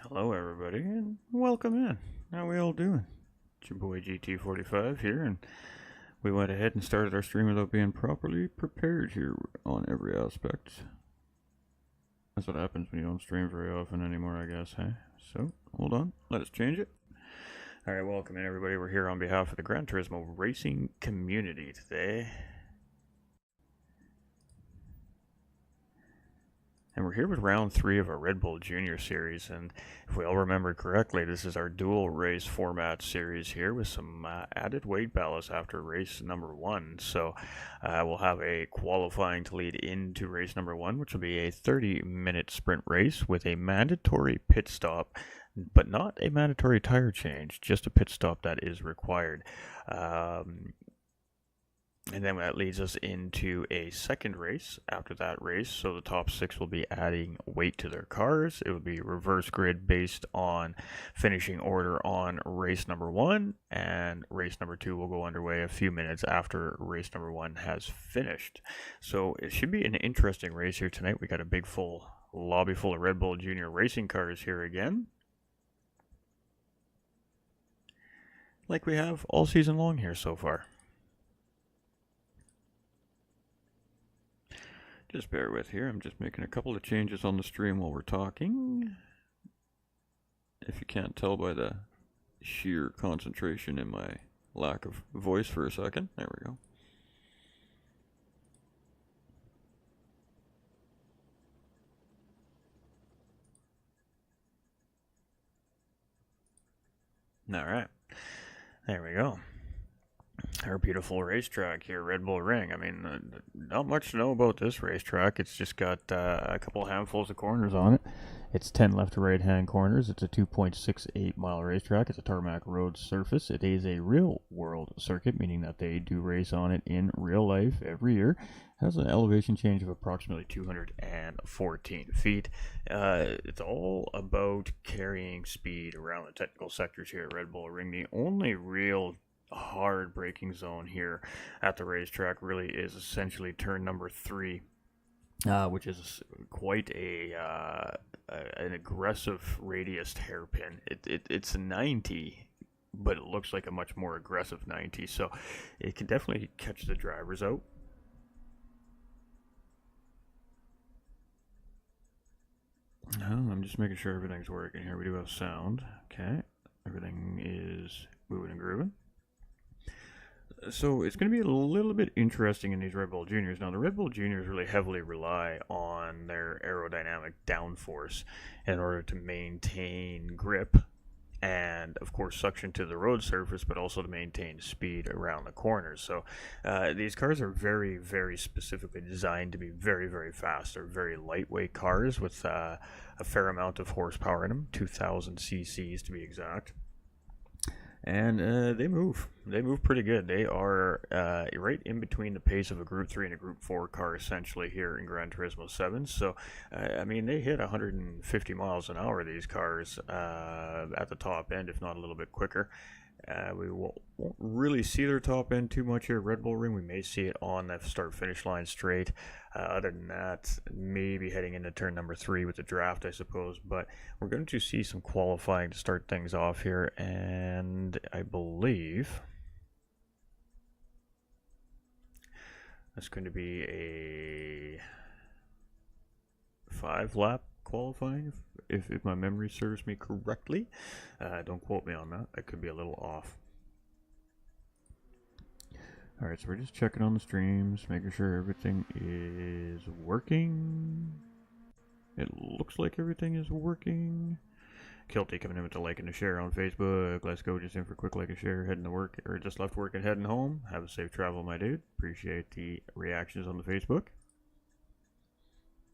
Hello everybody and welcome in. How we all doing? It's your boy GT45 here, and we went ahead and started our stream without being properly prepared here on every aspect. That's what happens when you don't stream very often anymore, I guess, hey? So, hold on, let us change it. Alright, welcome in everybody. We're here on behalf of the Gran Turismo racing community today. And we're here with round 3 of our Red Bull Junior Series, and if we all remember correctly, this is our dual race format series here with some added weight ballast after race number 1. So we'll have a qualifying to lead into race number 1, which will be a 30-minute sprint race with a mandatory pit stop, but not a mandatory tire change, just a pit stop that is required. And then that leads us into a second race after that race. So the top 6 will be adding weight to their cars. It will be reverse grid based on finishing order on race number 1. And race number 2 will go underway a few minutes after race number 1 has finished. So it should be an interesting race here tonight. We got a big full lobby full of Red Bull Junior racing cars here again, like we have all season long here so far. Just bear with here, I'm just making a couple of changes on the stream while we're talking. If you can't tell by the sheer concentration in my lack of voice for a second. There we go. Alright, there we go. Our beautiful racetrack here, Red Bull Ring. I mean, not much to know about this racetrack. It's just got a couple handfuls of corners on it. It's 10 left to right hand corners. It's a 2.68 mile racetrack. It's a tarmac road surface. It is a real world circuit, meaning that they do race on it in real life every year. It has an elevation change of approximately 214 feet. It's all about carrying speed around the technical sectors here at Red Bull Ring. The only real hard braking zone here at the racetrack really is essentially turn number 3, which is quite an aggressive radius hairpin. It's a 90, but it looks like a much more aggressive 90, so it can definitely catch the drivers out. I'm just making sure everything's working here. We do have sound. Okay, everything is moving and grooving. So it's going to be a little bit interesting in these Red Bull Juniors. Now, the Red Bull Juniors really heavily rely on their aerodynamic downforce in order to maintain grip and, of course, suction to the road surface, but also to maintain speed around the corners. So these cars are very, very specifically designed to be very, very fast. They're very lightweight cars with a fair amount of horsepower in them, 2,000 cc's to be exact. And they move pretty good. They are right in between the pace of a Group 3 and a Group 4 car essentially here in Gran Turismo 7. So, I mean, they hit 150 miles an hour, these cars, at the top end, if not a little bit quicker. We won't really see their top end too much here at Red Bull Ring. We may see it on the start-finish line straight. Other than that, maybe heading into turn number 3 with the draft, I suppose. But we're going to see some qualifying to start things off here. And I believe that's going to be a 5-lap qualifying, if my memory serves me correctly. Don't quote me on that. That could be a little off. Alright, so we're just checking on the streams, making sure everything is working. It looks like everything is working. Kilty coming in with the like and the share on Facebook. Let's go, just in for a quick like and share, heading to work, or just left work and heading home. Have a safe travel, my dude. Appreciate the reactions on the Facebook.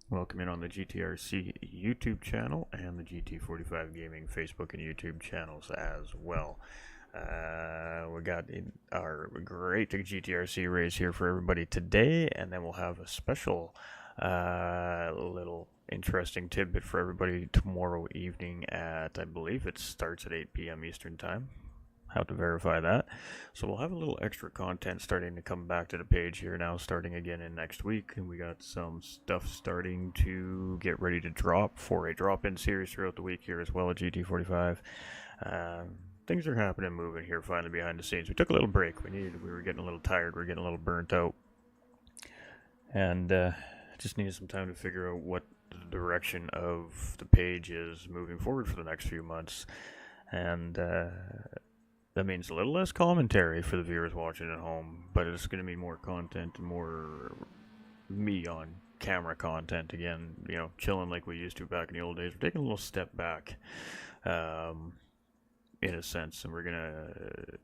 Welcome in on the GTRC YouTube channel and the GT45 Gaming Facebook and YouTube channels as well. We got our great GTRC race here for everybody today, and then we'll have a special little interesting tidbit for everybody tomorrow evening at, I believe it starts at 8 p.m. Eastern Time. Have to verify that. So we'll have a little extra content starting to come back to the page here now, starting again in next week, and we got some stuff starting to get ready to drop for a drop-in series throughout the week here as well at GT45. Things are happening, moving here finally behind the scenes. We took a little break. We were getting a little tired. We were getting a little burnt out, and just needed some time to figure out what the direction of the page is moving forward for the next few months, and that means a little less commentary for the viewers watching at home, but it's going to be more content and more me on camera content again, you know, chilling like we used to back in the old days. We're taking a little step back, in a sense, and we're going to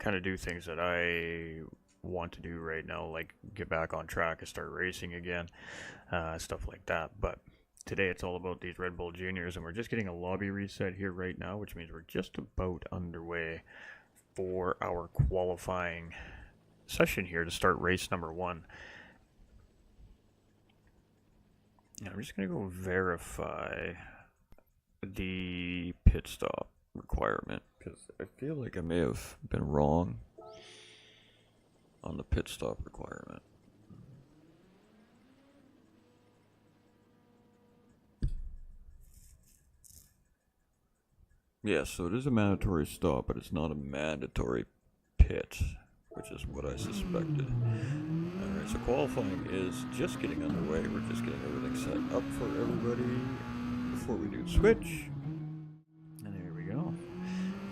kind of do things that I want to do right now, like get back on track and start racing again, stuff like that. But today it's all about these Red Bull Juniors, and we're just getting a lobby reset here right now, which means we're just about underway for our qualifying session here to start race number 1. And I'm just going to go verify the pit stop requirement, because I feel like I may have been wrong on the pit stop requirement. Yes, so it is a mandatory stop, but it's not a mandatory pit, which is what I suspected. Alright, so qualifying is just getting underway. We're just getting everything set up for everybody before we do the switch. And there we go.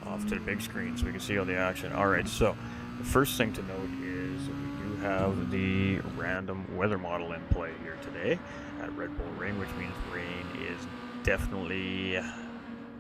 Off to the big screen so we can see all the action. Alright, so the first thing to note is we do have the random weather model in play here today at Red Bull Ring, which means rain is definitely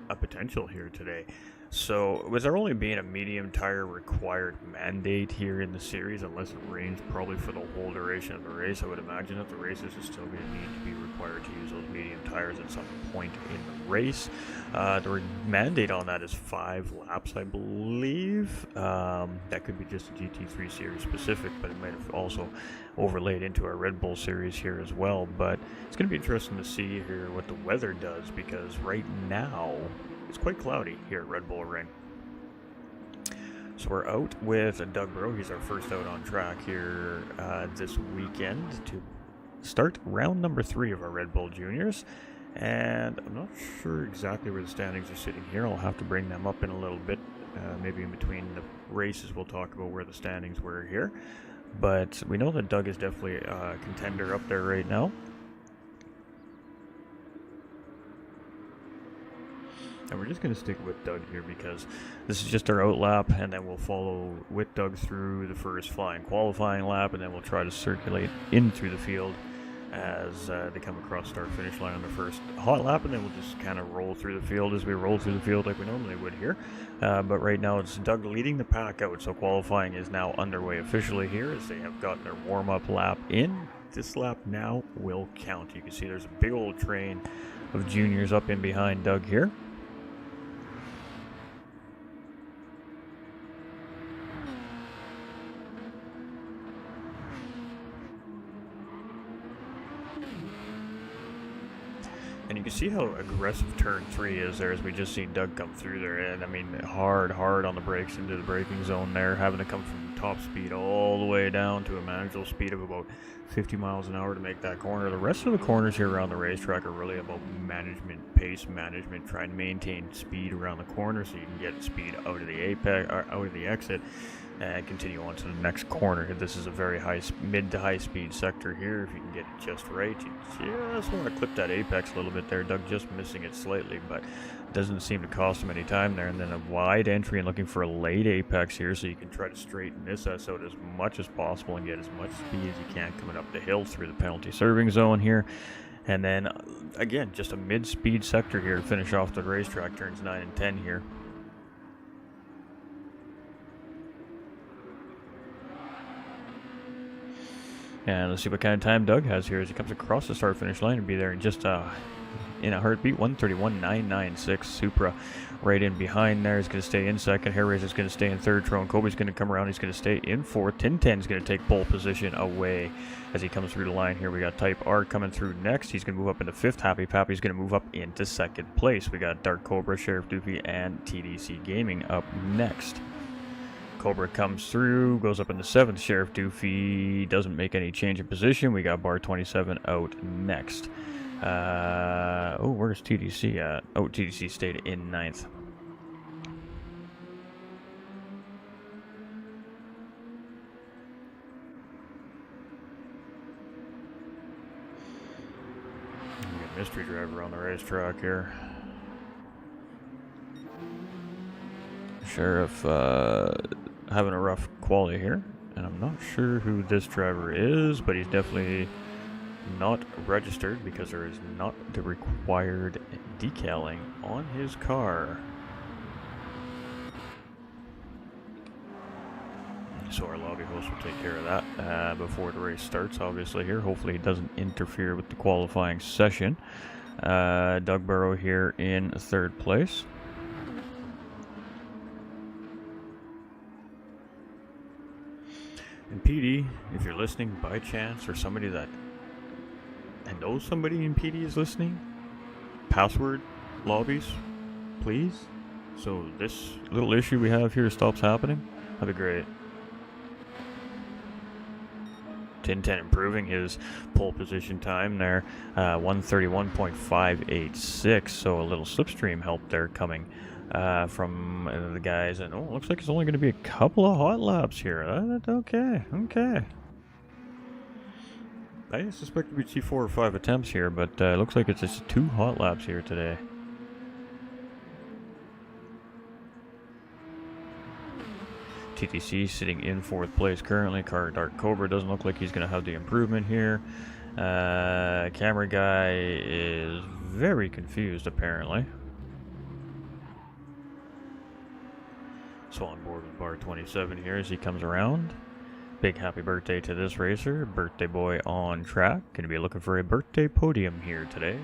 a potential here today. So with there only being a medium tire required mandate here in the series, unless it rains probably for the whole duration of the race, I would imagine that the racers are still going to need to be required to use those medium tires at some point in the race. The mandate on that is 5 laps, I believe. That could be just a GT3 series specific, but it might have also overlaid into our Red Bull series here as well. But it's going to be interesting to see here what the weather does, because right now it's quite cloudy here at Red Bull Ring. So we're out with Doug Bro. He's our first out on track here this weekend to start round number 3 of our Red Bull Juniors. And I'm not sure exactly where the standings are sitting here. I'll have to bring them up in a little bit. Maybe in between the races we'll talk about where the standings were here. But we know that Doug is definitely a contender up there right now. And we're just going to stick with Doug here because this is just our out lap, and then we'll follow with Doug through the first flying qualifying lap, and then we'll try to circulate in through the field as they come across start-finish line on the first hot lap, and then we'll just kind of roll through the field as we roll through the field like we normally would here. But right now it's Doug leading the pack out, so qualifying is now underway officially here as they have gotten their warm-up lap in. This lap now will count. You can see there's a big old train of juniors up in behind Doug here. And you can see how aggressive turn 3 is there as we just seen Doug come through there. And I mean, hard on the brakes into the braking zone there, having to come from top speed all the way down to a manageable speed of about 50 miles an hour to make that corner. The rest of the corners here around the racetrack are really about management, pace management, trying to maintain speed around the corner so you can get speed out of the apex, or out of the exit, and continue on to the next corner. This is a very mid to high speed sector here. If you can get it just right, you just want to clip that apex a little bit there. Doug just missing it slightly, but it doesn't seem to cost him any time there. And then a wide entry and looking for a late apex here so you can try to straighten this S out as much as possible and get as much speed as you can coming up the hill through the penalty serving zone here. And then again, just a mid-speed sector here to finish off the racetrack, turns 9 and 10 here. And let's see what kind of time Doug has here as he comes across the start-finish line and be there in just in a heartbeat. 1:31.996. Supra right in behind there is going to stay in second. Hair Razor's going to stay in third. Tron Kobe's going to come around. He's going to stay in fourth. Ten Tenths going to take pole position away as he comes through the line here. We got Type R coming through next. He's going to move up into fifth. Happy Pappy's going to move up into second place. We got Dark Cobra, Sheriff Doofy, and TDC Gaming up next. Cobra comes through, goes up into seventh. Sheriff Doofy doesn't make any change in position. We got Bar 27 out next. Where's TDC at? Oh, TDC stayed in ninth. Mystery driver on the racetrack here. Sheriff having a rough quality here, and I'm not sure who this driver is, but he's definitely not registered because there is not the required decaling on his car. So our lobby host will take care of that before the race starts, obviously here. Hopefully it doesn't interfere with the qualifying session. Doug Burrow here in third place. And PD, if you're listening by chance, or somebody that knows somebody in PD is listening, password lobbies, please. So this little issue we have here stops happening. That'd be great. Ten Tenths improving his pole position time there, 1:31.586. So a little slipstream help there coming from the guys, and it looks like it's only going to be a couple of hot laps here. Okay. I suspect we'd see 4 or 5 attempts here, but it looks like it's just 2 hot laps here today. TTC sitting in 4th place currently. Dark Cobra doesn't look like he's going to have the improvement here. Camera guy is very confused apparently. So on board with Bar 27 here as he comes around. Big happy birthday to this racer. Birthday boy on track. Going to be looking for a birthday podium here today.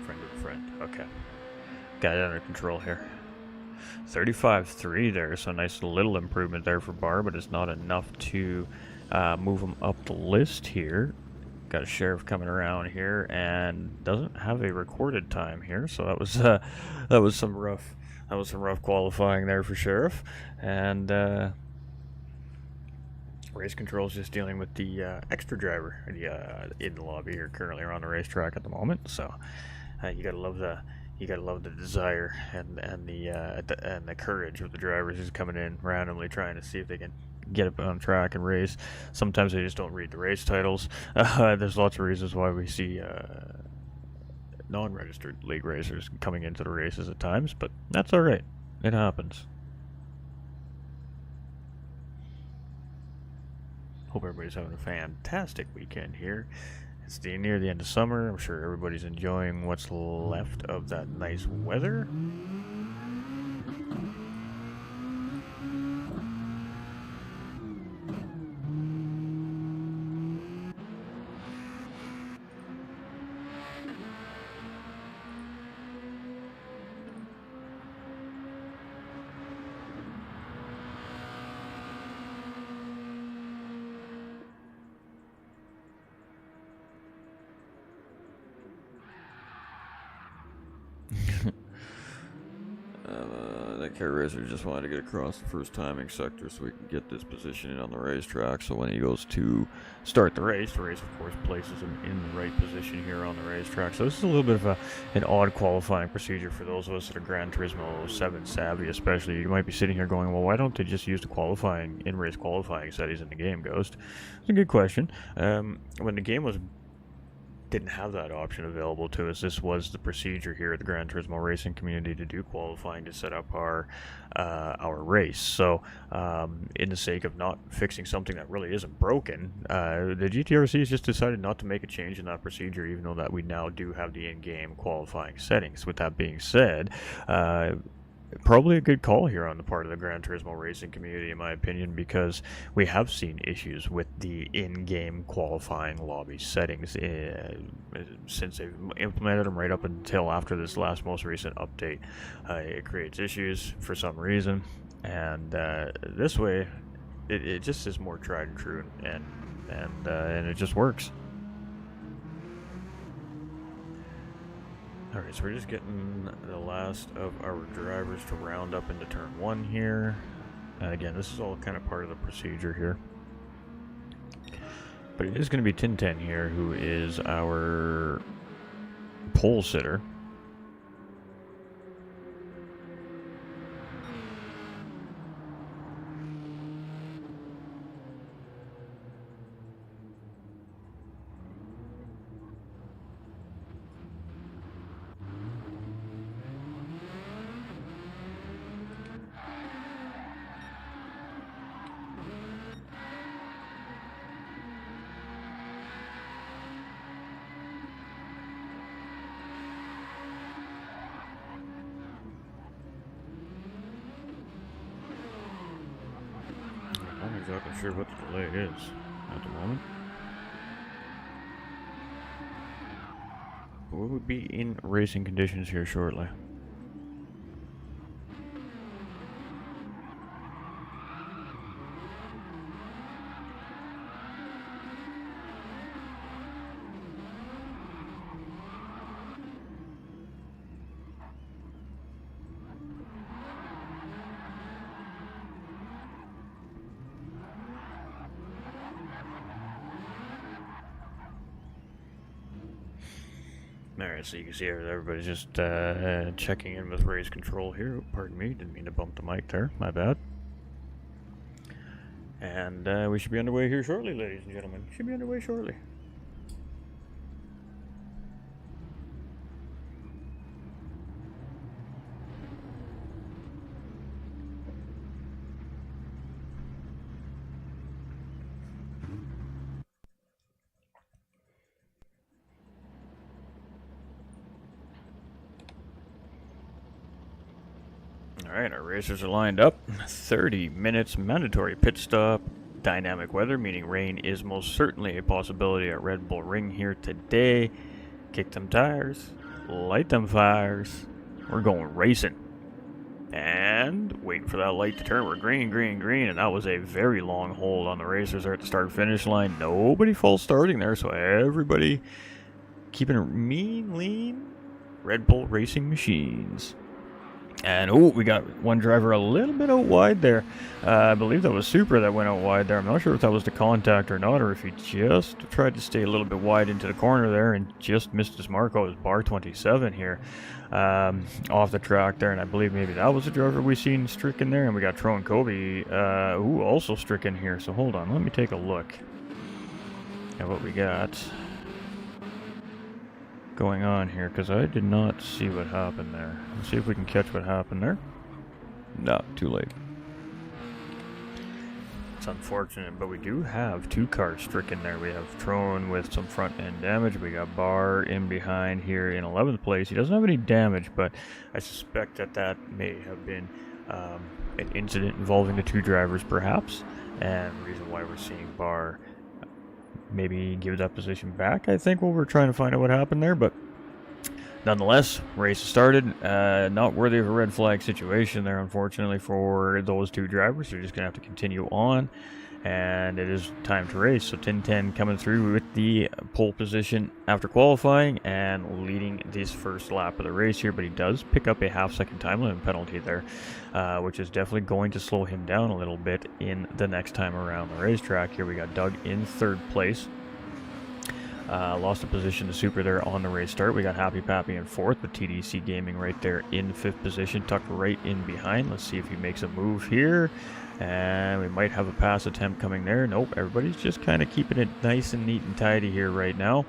Friend of a friend. Okay. Got it under control here. 35.3 there, so nice little improvement there for Bar, but it's not enough to move him up the list here. Got a Sheriff coming around here and doesn't have a recorded time here, so that was some rough qualifying there for Sheriff. And race control is just dealing with the extra driver in the lobby here currently around the racetrack at the moment. So you gotta love the desire and the courage of the drivers who's coming in randomly trying to see if they can get up on track and race. Sometimes they just don't read the race titles. There's lots of reasons why we see non-registered league racers coming into the races at times, but that's all right. It happens. Hope everybody's having a fantastic weekend here. It's near the end of summer. I'm sure everybody's enjoying what's left of that nice weather. That car racer just wanted to get across the first timing sector so we can get this positioning on the racetrack. So when he goes to start the race of course places him in the right position here on the racetrack. So this is a little bit of an odd qualifying procedure for those of us that are Gran Turismo 7 savvy especially. You might be sitting here going, well, why don't they just use the in-race qualifying settings in the game, Ghost? It's a good question. When the game was didn't have that option available to us. This was the procedure here at the Gran Turismo racing community to do qualifying to set up our race. So in the sake of not fixing something that really isn't broken, the GTRC has just decided not to make a change in that procedure, even though that we now do have the in-game qualifying settings. With that being said, probably a good call here on the part of the Gran Turismo racing community, in my opinion, because we have seen issues with the in-game qualifying lobby settings since they've implemented them right up until after this most recent update. It creates issues for some reason, and this way it just is more tried and true, and it just works. Alright, so we're just getting the last of our drivers to round up into turn 1 here. Again, this is all kind of part of the procedure here. But it is going to be Ten Tenths here, who is our pole sitter. I'm not exactly sure what the delay is at the moment. But we would be in racing conditions here shortly. Alright, so you can see everybody's just checking in with race control here. Oh, pardon me, didn't mean to bump the mic there, my bad. And we should be underway here shortly, ladies and gentlemen. Should be underway shortly. Alright, our racers are lined up. 30 minutes, mandatory pit stop. Dynamic weather, meaning rain is most certainly a possibility at Red Bull Ring here today. Kick them tires, light them fires. We're going racing. And waiting for that light to turn. We're green, green, green. And that was a very long hold on the racers there at the start-finish line. Nobody false starting there, so everybody keeping it mean, lean. Red Bull Racing Machines. And, oh, we got one driver a little bit out wide there. I believe that was Supra that went out wide there. I'm not sure if that was the contact or not, or if he just tried to stay a little bit wide into the corner there and just missed his mark. Oh, it was bar 27 here off the track there. And I believe maybe that was the driver we seen stricken there. And we got Tro and Kobe, also stricken here. So hold on, let me take a look at what we got going on here, because I did not see what happened there. Let's see if we can catch what happened there. No, too late. It's unfortunate, but we do have two cars stricken there. We have Trone with some front end damage. We got Barr in behind here in 11th place. He doesn't have any damage, but I suspect that may have been an incident involving the two drivers perhaps, and the reason why we're seeing Barr maybe give that position back, I think, while we're trying to find out what happened there. But nonetheless, race started. Not worthy of a red flag situation there, unfortunately, for those two drivers. They're just going to have to continue on, and it is time to race. So Ten Tenths coming through with the pole position after qualifying and leading this first lap of the race here, but he does pick up a half-second time limit penalty there, which is definitely going to slow him down a little bit in the next time around the racetrack. Here we got Doug in 3rd place. Lost a position to Super there on the race start. We got Happy Pappy in 4th, but TDC Gaming right there in 5th position, tucked right in behind. Let's see if he makes a move here. And we might have a pass attempt coming there. Nope, everybody's just kind of keeping it nice and neat and tidy here right now.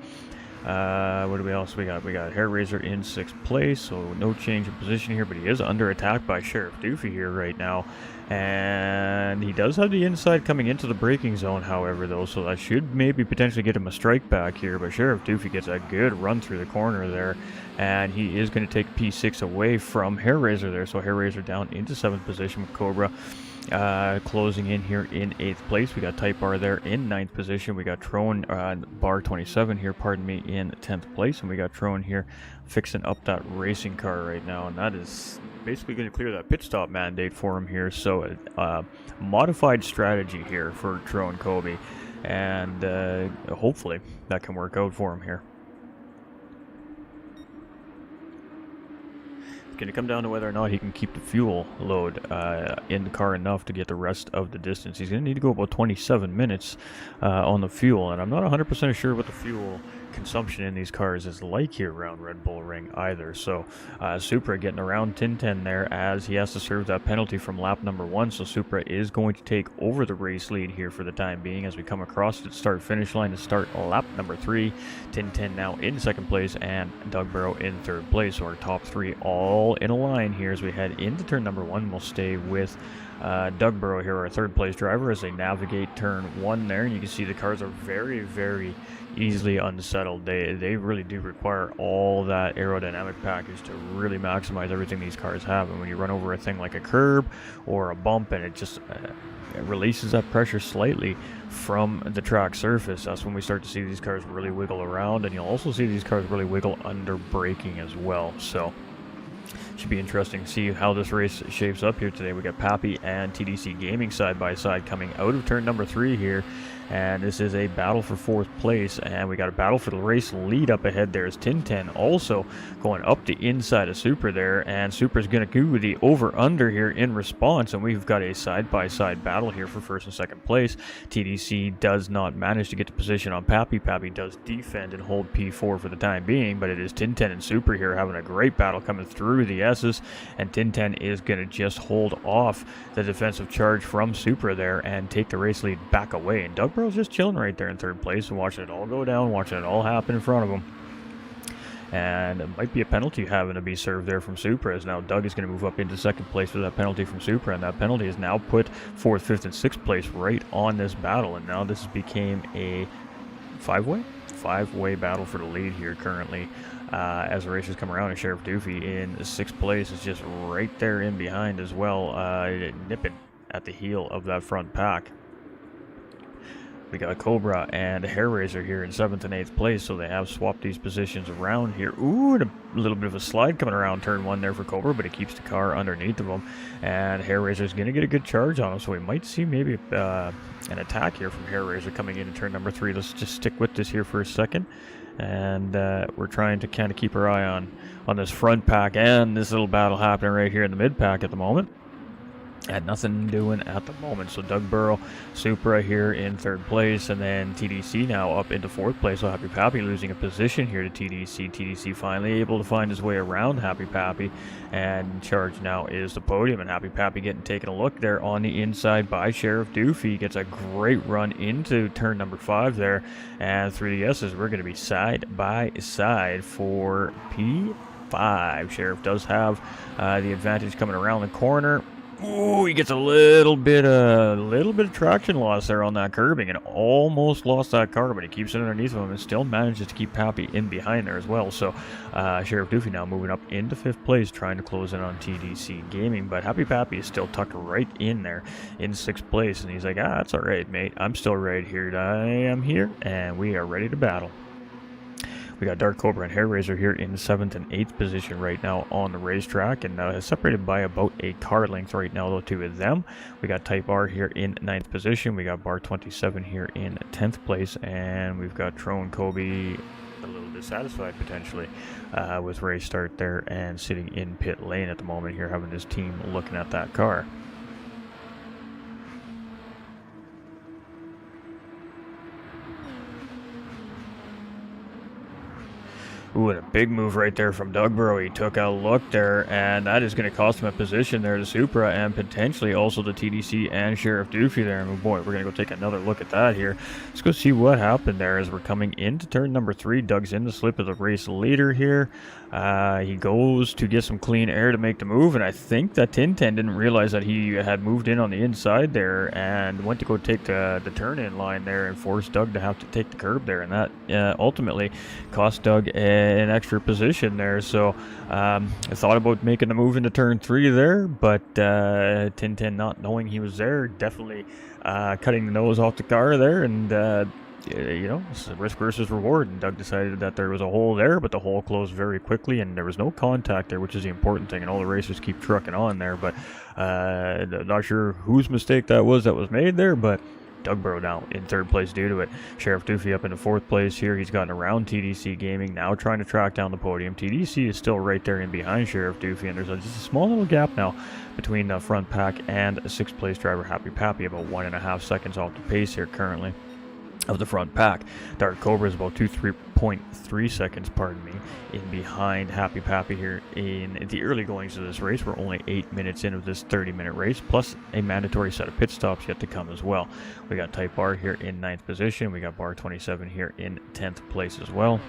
What do we else we got? We got Hair Razor in 6th place, so no change in position here, but he is under attack by Sheriff Doofy here right now. And he does have the inside coming into the braking zone, however, though, so that should maybe potentially get him a strike back here. But Sheriff Doofy gets a good run through the corner there, and he is going to take P6 away from Hair Razor there. So Hair Razor down into 7th position with Cobra. Closing in here in 8th place. We got Type R there in 9th position. We got Trone, bar 27 here, pardon me, in 10th place. And we got Trone here fixing up that racing car right now. And that is basically going to clear that pit stop mandate for him here. So modified strategy here for Trone Kobe. And hopefully that can work out for him here. Going to come down to whether or not he can keep the fuel load in the car enough to get the rest of the distance. He's going to need to go about 27 minutes on the fuel, and I'm not 100% sure what the fuel consumption in these cars is like here around Red Bull Ring either. So Supra getting around Ten Tenths there as he has to serve that penalty from lap number 1. So Supra is going to take over the race lead here for the time being as we come across the start finish line to start lap number 3. Ten Tenths now in 2nd place and Doug Barrow in 3rd place. So our top 3 all in a line here as we head into turn number 1. We'll stay with Doug Barrow here, our 3rd place driver, as they navigate turn 1 there. And you can see the cars are very, very easily unsettled. They really do require all that aerodynamic package to really maximize everything these cars have. And when you run over a thing like a curb or a bump and it just it releases that pressure slightly from the track surface, that's when we start to see these cars really wiggle around. And you'll also see these cars really wiggle under braking as well. So should be interesting to see how this race shapes up here today. We got Pappy and TDC Gaming side by side coming out of turn number 3 here. And this is a battle for 4th place, and we got a battle for the race lead up ahead. There's Ten Tenths also going up the inside of Supra there, and Supra's going to do the over-under here in response, and we've got a side-by-side battle here for 1st and 2nd place. TDC does not manage to get to position on Pappy. Pappy does defend and hold P4 for the time being, but it is Ten Tenths and Supra here having a great battle coming through the S's, and Ten Tenths is going to just hold off the defensive charge from Supra there and take the race lead back away. And Doug Barrow's just chilling right there in 3rd place and watching it all go down, watching it all happen in front of him. And it might be a penalty having to be served there from Supra, as now Doug is going to move up into 2nd place with that penalty from Supra, and that penalty has now put 4th, 5th, and 6th place right on this battle, and now this became a five-way battle for the lead here currently. As the races come around, and Sheriff Doofy in 6th place is just right there in behind as well, nipping at the heel of that front pack. We got Cobra and Hair Razor here in 7th and 8th place, so they have swapped these positions around here. Ooh, and a little bit of a slide coming around turn 1 there for Cobra, but it keeps the car underneath of him. And Hair Razor is going to get a good charge on him, so we might see maybe an attack here from Hair Razor coming into turn number 3. Let's just stick with this here for a second. And we're trying to kind of keep our eye on this front pack and this little battle happening right here in the mid pack at the moment. Had nothing doing at the moment. So Doug Barrow, Supra here in 3rd place, and then TDC now up into 4th place. So Happy Pappy losing a position here to TDC. TDC finally able to find his way around Happy Pappy, and charge now is the podium. And Happy Pappy getting taken a look there on the inside by Sheriff Doofy. Gets a great run into turn number 5 there, and through the S's we're going to be side by side for P5. Sheriff does have the advantage coming around the corner. Ooh, he gets a little bit of traction loss there on that curbing and almost lost that car, but he keeps it underneath of him and still manages to keep Pappy in behind there as well. So Sheriff Doofy now moving up into 5th place, trying to close in on TDC Gaming, but Happy Pappy is still tucked right in there in 6th place, and he's like, that's all right, mate. I'm still right here. I am here, and we are ready to battle. We got Dark Cobra and Hair Razor here in 7th and 8th position right now on the racetrack, and separated by about a car length right now, the two of them. We got Type R here in 9th position. We got Bar 27 here in 10th place, and we've got Trone Kobe a little dissatisfied potentially with race start there and sitting in pit lane at the moment here, having his team looking at that car. Ooh, and a big move right there from Dugborough. He took a look there, and that is going to cost him a position there to Supra and potentially also the TDC and Sheriff Doofy there. And boy, we're going to go take another look at that here. Let's go see what happened there as we're coming into turn number 3. Doug's in the slip of the race leader here. He goes to get some clean air to make the move, and I think that Ten Tenths didn't realize that he had moved in on the inside there and went to go take the turn-in line there and forced Doug to have to take the curb there, and that ultimately cost Doug an extra position there. So I thought about making the move into turn 3 there, but Ten Tenths, not knowing he was there, definitely cutting the nose off the car there, and you know, it's risk versus reward, and Doug decided that there was a hole there, but the hole closed very quickly, and there was no contact there, which is the important thing, and all the racers keep trucking on there, but not sure whose mistake that was made there, but Dugborough now in 3rd place due to it. Sheriff Doofy up into 4th place here. He's gotten around TDC Gaming, now trying to track down the podium. TDC is still right there in behind Sheriff Doofy, and there's just a small little gap now between the front pack and a 6th place driver, Happy Pappy, about 1.5 seconds off the pace here currently of the front pack. Dark Cobra is about 2.3 seconds, pardon me, in behind Happy Pappy here in the early goings of this race. We're only 8 minutes into this 30-minute race, plus a mandatory set of pit stops yet to come as well. We got Type R here in 9th position. We got Bar 27 here in 10th place as well.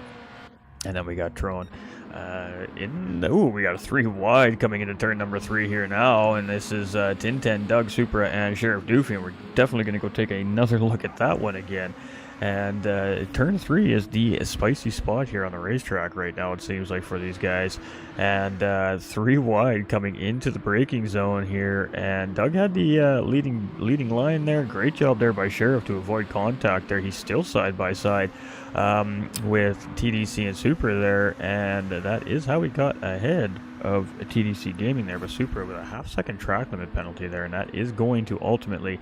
And then we got Trone we got a 3 wide coming into turn number 3 here now, and this is Ten Tenths, Doug, Supra, and Sheriff Doofy, and we're definitely going to go take another look at that one again. And turn 3 is the spicy spot here on the racetrack right now, it seems like, for these guys. And 3 wide coming into the braking zone here, and Doug had the leading line there. Great job there by Sheriff to avoid contact there. He's still side by side with TDC and Supra there, and that is how we got ahead of TDC Gaming there, but Supra with a half-second track limit penalty there, and that is going to ultimately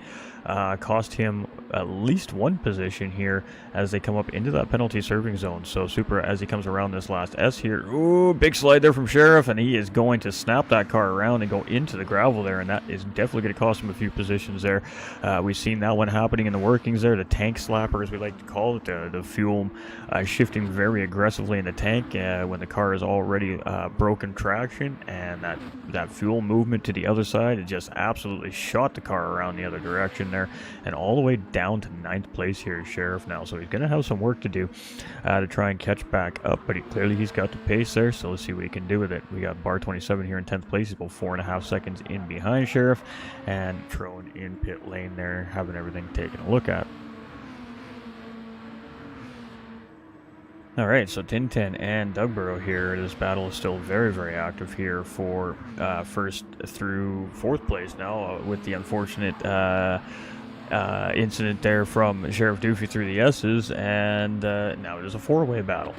cost him at least 1 position here as they come up into that penalty serving zone. So Supra, as he comes around this last S here, ooh, big slide there from Sheriff, and he is going to snap that car around and go into the gravel there, and that is definitely going to cost him a few positions there. We've seen that one happening in the workings there, the tank slapper, as we like to call it, the fuel shifting very aggressively in the tank when the car is already broken traction, and that fuel movement to the other side, it just absolutely shot the car around the other direction there, and all the way down to 9th place here is Sheriff now. So he's going to have some work to do to try and catch back up, but he's got the pace there, so let's see what he can do with it. We got Bar 27 here in 10th place. He's about 4.5 seconds in behind Sheriff, and Trone in pit lane there, having everything taken a look at. All right, so Ten Tenths and Dugborough here. This battle is still very, very active here for 1st through 4th place now, with the unfortunate incident there from Sheriff Doofy through the S's, and now it is a 4-way battle.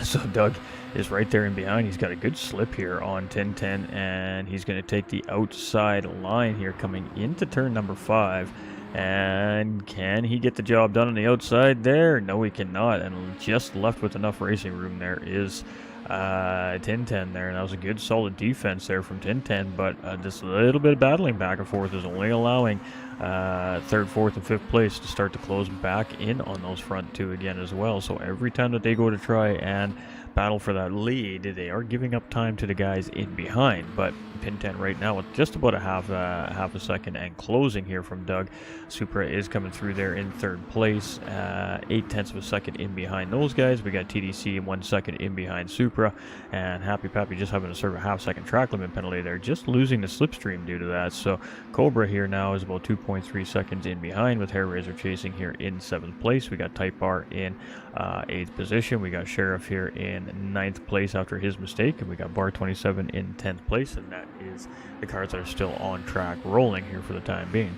So Doug is right there in behind. He's got a good slip here on Ten Tenths, and he's going to take the outside line here coming into turn number 5. And can he get the job done on the outside there? No, he cannot. And just left with enough racing room there is Ten Tenths there. And that was a good, solid defense there from Ten Tenths. But just a little bit of battling back and forth is only allowing 3rd, 4th, and 5th place to start to close back in on those front 2 again as well. So every time that they go to try and battle for that lead, they are giving up time to the guys in behind. But Ten Tenths right now with just about a half a second and closing here from Doug. Supra is coming through there in 3rd place, 0.8 of a second in behind those guys. We got TDC 1 second in behind Supra, and Happy Pappy just having to serve a half-second track limit penalty there, just losing the slipstream due to that. So Cobra here now is about 2.3 seconds in behind, with Hair Razor chasing here in 7th place. We got Type R in 8th position. We got Sheriff here in 9th place after his mistake, and we got Bar 27 in 10th place, and that is the cars that are still on track rolling here for the time being.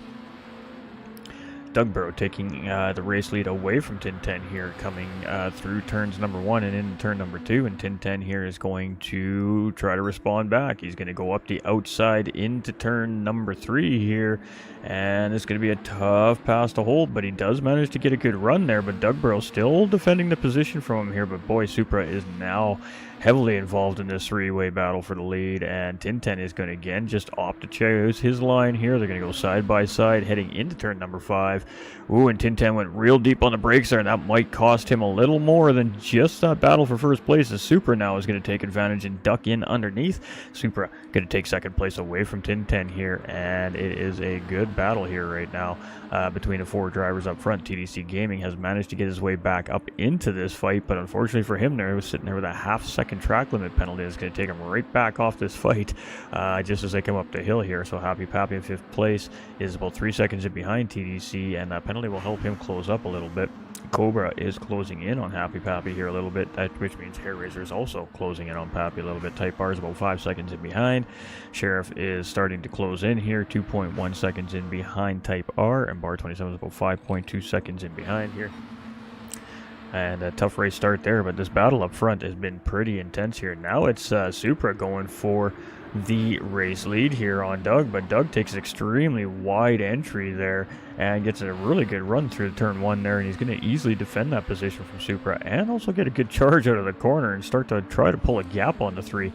Dugborough taking the race lead away from Ten Tenths here, coming through turns number 1 and into turn number 2, and Ten Tenths here is going to try to respond back. He's going to go up the outside into turn number 3 here, and it's going to be a tough pass to hold, but he does manage to get a good run there. But Dugborough still defending the position from him here, but boy, Supra is now heavily involved in this three-way battle for the lead, and Ten Tenths is going to again just opt to choose his line here. They're going to go side by side heading into turn number 5. Ooh, and Ten Tenths went real deep on the brakes there, and that might cost him a little more than just that battle for first place, as Supra now is going to take advantage and duck in underneath. Supra going to take second place away from Ten Tenths here, and it is a good battle here right now between the 4 drivers up front. TTC Gaming has managed to get his way back up into this fight, but unfortunately for him there, he was sitting there with a half-second track limit penalty. It's going to take him right back off this fight just as they come up the hill here. So Happy Pappy in 5th place is about 3 seconds in behind TDC, and that penalty will help him close up a little bit. Cobra is closing in on Happy Pappy here a little bit, which means Hair Razor is also closing in on Pappy a little bit. Type R is about 5 seconds in behind. Sheriff is starting to close in here, 2.1 seconds in behind Type R, and Bar 27 is about 5.2 seconds in behind here. And a tough race start there, but this battle up front has been pretty intense here. Now it's Supra going for the race lead here on Doug, but Doug takes an extremely wide entry there and gets a really good run through turn 1 there, and he's going to easily defend that position from Supra and also get a good charge out of the corner and start to try to pull a gap on the 3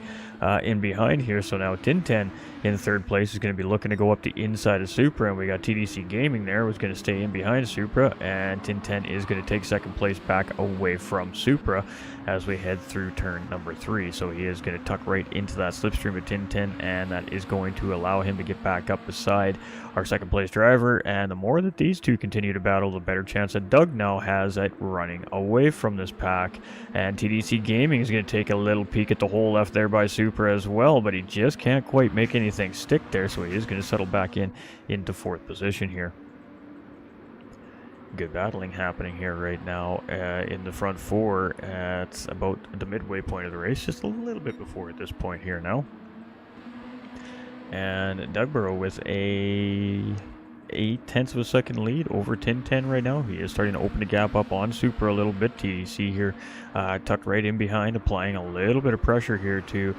in behind here. So now Ten Tenths in 3rd place is going to be looking to go up the inside of Supra, and we got TDC Gaming there who's going to stay in behind Supra, and Ten Tenths is going to take 2nd place back away from Supra as we head through turn number 3. So he is going to tuck right into that slipstream of Ten Tenths, and that is going to allow him to get back up beside our 2nd place driver. And the more that these two continue to battle, the better chance that Doug now has at running away from this pack. And TDC Gaming is going to take a little peek at the hole left there by Supra as well, but he just can't quite make anything stick there, so he is going to settle back into 4th position here. Good battling happening here right now in the front 4 at about the midway point of the race, just a little bit before at this point here now. And Dougborough with a 0.8 of a second lead over Ten Tenths right now. He is starting to open the gap up on Supra a little bit. TDC here tucked right in behind, applying a little bit of pressure here to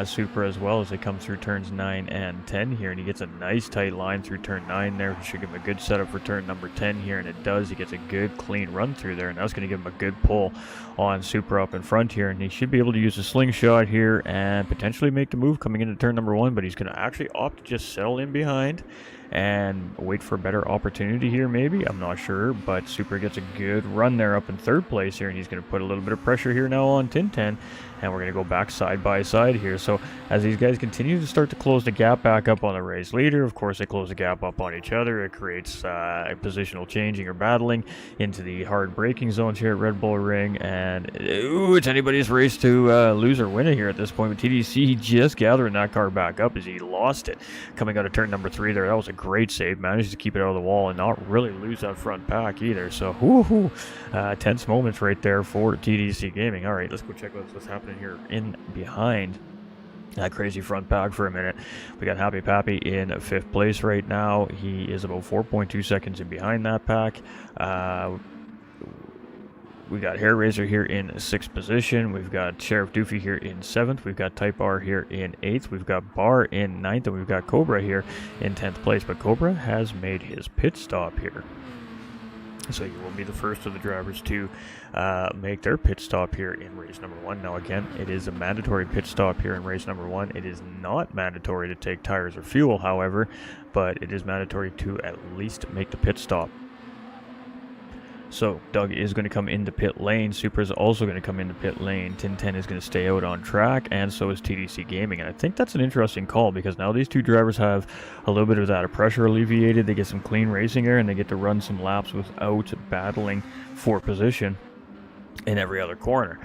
Supra as well as they come through turns 9 and 10 here, and he gets a nice tight line through turn 9 there. He should give him a good setup for turn number 10 here, and it does. He gets a good clean run through there, and that's going to give him a good pull on Supra up in front here, and he should be able to use a slingshot here and potentially make the move coming into turn number 1, but he's going to actually opt to just settle in behind and wait for a better opportunity here, maybe. I'm not sure, but Supra gets a good run there up in 3rd place here, and he's going to put a little bit of pressure here now on Ten Tenths, and we're going to go back side by side here. So as these guys continue to start to close the gap back up on the race leader, of course they close the gap up on each other. It creates a positional changing or battling into the hard braking zones here at Red Bull Ring, and ooh, it's anybody's race to lose or win it here at this point. With TDC just gathering that car back up as he lost it coming out of turn number 3 there. That was a great save, managed to keep it out of the wall and not really lose that front pack either. So whoo-hoo, tense moments right there for TDC Gaming. All right, let's go check out what's happening here in behind that crazy front pack for a minute. We got Happy Pappy in 5th place right now. He is about 4.2 seconds in behind that pack. We got Hair Razor here in 6th position. We've got Sheriff Doofy here in 7th. We've got Type R here in 8th. We've got Bar in 9th. And we've got Cobra here in 10th place. But Cobra has made his pit stop here. So he will be the first of the drivers to make their pit stop here in race number 1. Now again, it is a mandatory pit stop here in race number 1. It is not mandatory to take tires or fuel, however, but it is mandatory to at least make the pit stop. So Doug is going to come into pit lane. Supra is also going to come into pit lane. Ten Tenths is going to stay out on track, and so is TDC Gaming. And I think that's an interesting call because now these two drivers have a little bit of that pressure alleviated. They get some clean racing air, and they get to run some laps without battling for position in every other corner.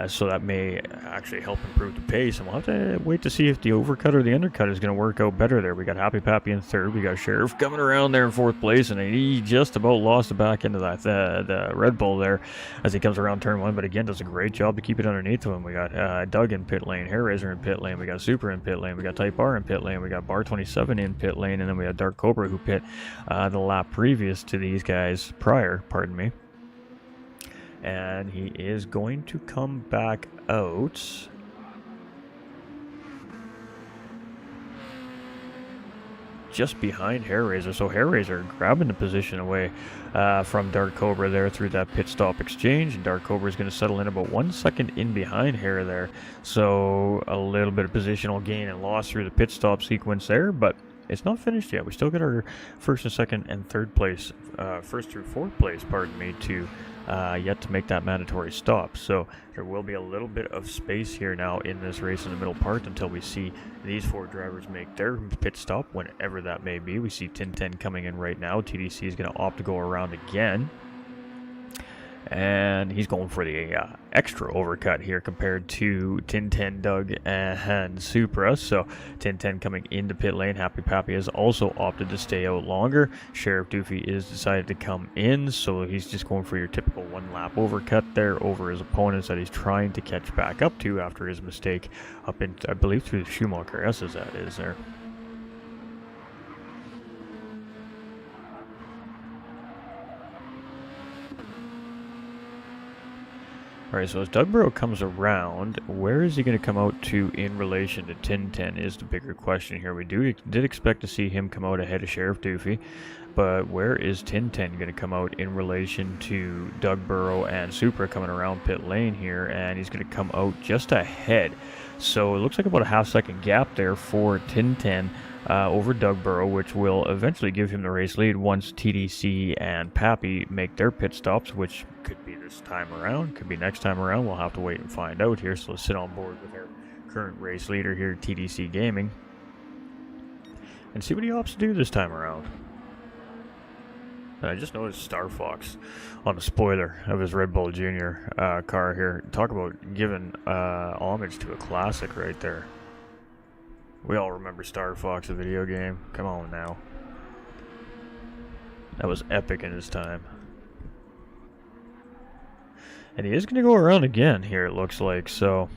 So that may actually help improve the pace, and we'll have to wait to see if the overcut or the undercut is going to work out better there. We got Happy Pappy in 3rd. We got Sheriff coming around there in 4th place, and he just about lost the back end of that the Red Bull there as he comes around turn 1, but again does a great job to keep it underneath of him. We got Doug in pit lane, Hair Razor in pit lane, we got Supra in pit lane, we got Type R in pit lane, we got Bar 27 in pit lane, and then we got Dark Cobra who pit the lap previous to these guys pardon me. And he is going to come back out. just behind Hair Razor. So Hair Razor grabbing the position away from Dark Cobra there through that pit stop exchange. And Dark Cobra is going to settle in about 1 second in behind Hair there. So a little bit of positional gain and loss through the pit stop sequence there, but it's not finished yet. We still got our first and second and third place, first through fourth place, pardon me, to yet to make that mandatory stop. So there will be a little bit of space here now in this race in the middle part until we see these 4 drivers make their pit stop, whenever that may be. We see Ten Tenths coming in right now. TDC is going to opt to go around again. And he's going for the extra overcut here compared to Ten Tenths, Doug, and Supra. So Ten Tenths coming into pit lane. Happy Pappy has also opted to stay out longer. Sheriff Doofy is decided to come in, so he's just going for your typical 1-lap overcut there over his opponents that he's trying to catch back up to after his mistake up in, I believe, through the Schumacher S's that is there. Alright, so as Dugborough comes around, where is he going to come out to in relation to Ten Tenths is the bigger question here. We did expect to see him come out ahead of Sheriff Doofy, but where is Ten Tenths going to come out in relation to Dugborough and Supra coming around pit lane here, and he's going to come out just ahead. So it looks like about a half-second gap there for Ten Tenths over Dugborough, which will eventually give him the race lead once TDC and Pappy make their pit stops, which could be this time around, could be next time around. We'll have to wait and find out here. So let's sit on board with our current race leader here, TDC Gaming, and see what he opts to do this time around. And I just noticed Star Fox on the spoiler of his Red Bull Junior car here. Talk about giving homage to a classic right there. We all remember Star Fox, a video game. Come on now. That was epic in his time. And he is going to go around again here, it looks like. So,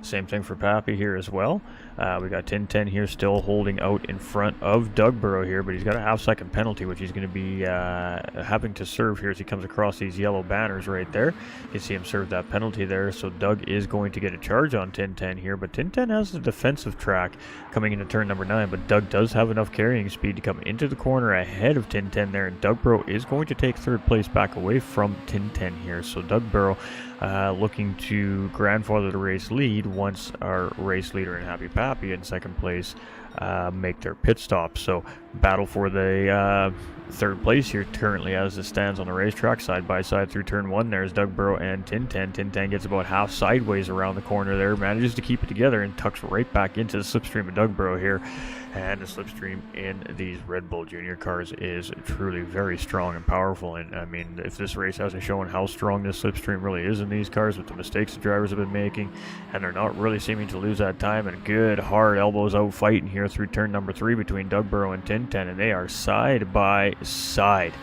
same thing for Pappy here as well. We got Ten Tenths here still holding out in front of Dugborough here, but he's got a half-second penalty, which he's going to be having to serve here as he comes across these yellow banners right there. You can see him serve that penalty there, so Doug is going to get a charge on Ten Tenths here, but Ten Tenths has the defensive track coming into turn number 9, but Doug does have enough carrying speed to come into the corner ahead of Ten Tenths there, and Dugborough is going to take third place back away from Ten Tenths here. So Dugborough looking to grandfather the race lead once our race leader and Happy Pappy in second place make their pit stop. So battle for the third place here currently as it stands on the racetrack side by side through turn 1. There's Dugborough and Ten Tenths. Ten Tenths gets about half sideways around the corner there, manages to keep it together and tucks right back into the slipstream of Dugborough here. And the slipstream in these Red Bull Junior cars is truly very strong and powerful. And I mean, if this race hasn't shown how strong this slipstream really is in these cars with the mistakes the drivers have been making, and they're not really seeming to lose that time, and good hard elbows out fighting here through turn number 3 between Dugborough and Ten Tenths, and they are side by side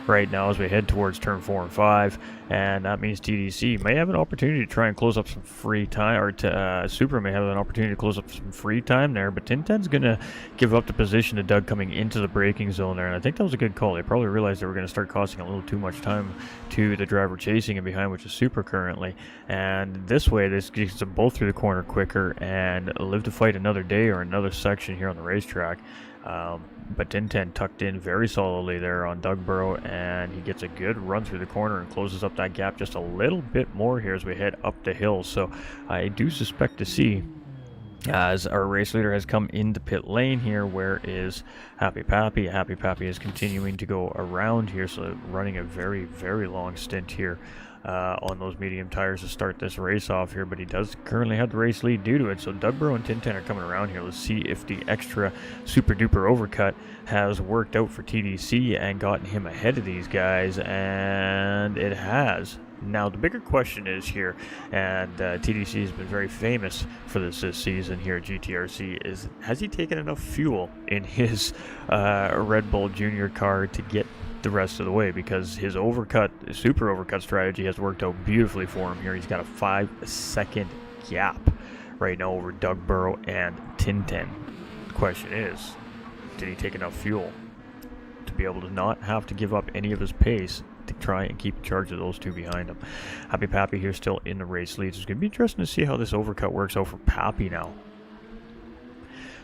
right now as we head towards turn 4 and 5, and that means TDC may have an opportunity to try and close up some free time, or Supra may have an opportunity to close up some free time there, but Ten Tenths going to give up the position to Doug coming into the braking zone there, and I think that was a good call. They probably realized they were going to start costing a little too much time to the driver chasing him behind, which is Supra currently, and this way this gets them both through the corner quicker and live to fight another day or another section here on the racetrack. But Ten Tenths tucked in very solidly there on Dugborough, and he gets a good run through the corner and closes up that gap just a little bit more here as we head up the hill. So I do suspect to see, as our race leader has come into pit lane here, where is Happy Pappy? Happy Pappy is continuing to go around here, so running a very, very long stint here on those medium tires to start this race off here, but he does currently have the race lead due to it. So Dugborough and Ten Tenths are coming around here. Let's see if the extra super duper overcut has worked out for TDC and gotten him ahead of these guys, and it has. Now the bigger question is here, and TDC has been very famous for this season here at GTRC, is has he taken enough fuel in his Red Bull Junior car to get the rest of the way, because his super overcut strategy has worked out beautifully for him here. He's got a 5-second gap right now over Dugborough and Ten Tenths. The question is, did he take enough fuel to be able to not have to give up any of his pace to try and keep charge of those two behind him? Happy Pappy here still in the race lead. It's going to be interesting to see how this overcut works out for Pappy now.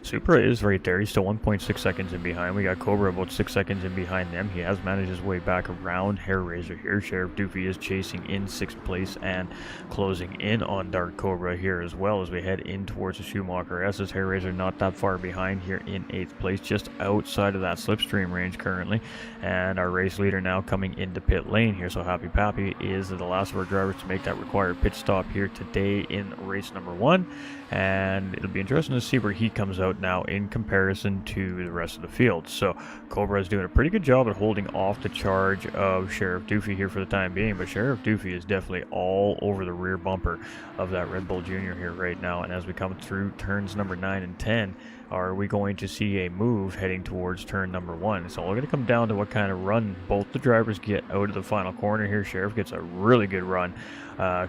Supra is right there. He's still 1.6 seconds in behind. We got Cobra about 6 seconds in behind them. He has managed his way back around Hair Razor here. Sheriff Doofy is chasing in 6th place and closing in on Dark Cobra here as well as we head in towards the Schumacher S's. Hair Razor not that far behind here in 8th place, just outside of that slipstream range currently. And our race leader now coming into pit lane here. So Happy Pappy is the last of our drivers to make that required pit stop here today in race number 1. And it'll be interesting to see where he comes out now in comparison to the rest of the field. So Cobra is doing a pretty good job at holding off the charge of Sheriff Doofy here for the time being, but Sheriff Doofy is definitely all over the rear bumper of that Red Bull Junior here right now. And as we come through turns number 9 and 10, are we going to see a move heading towards turn number 1? It's all going to come down to what kind of run both the drivers get out of the final corner here. Sheriff gets a really good run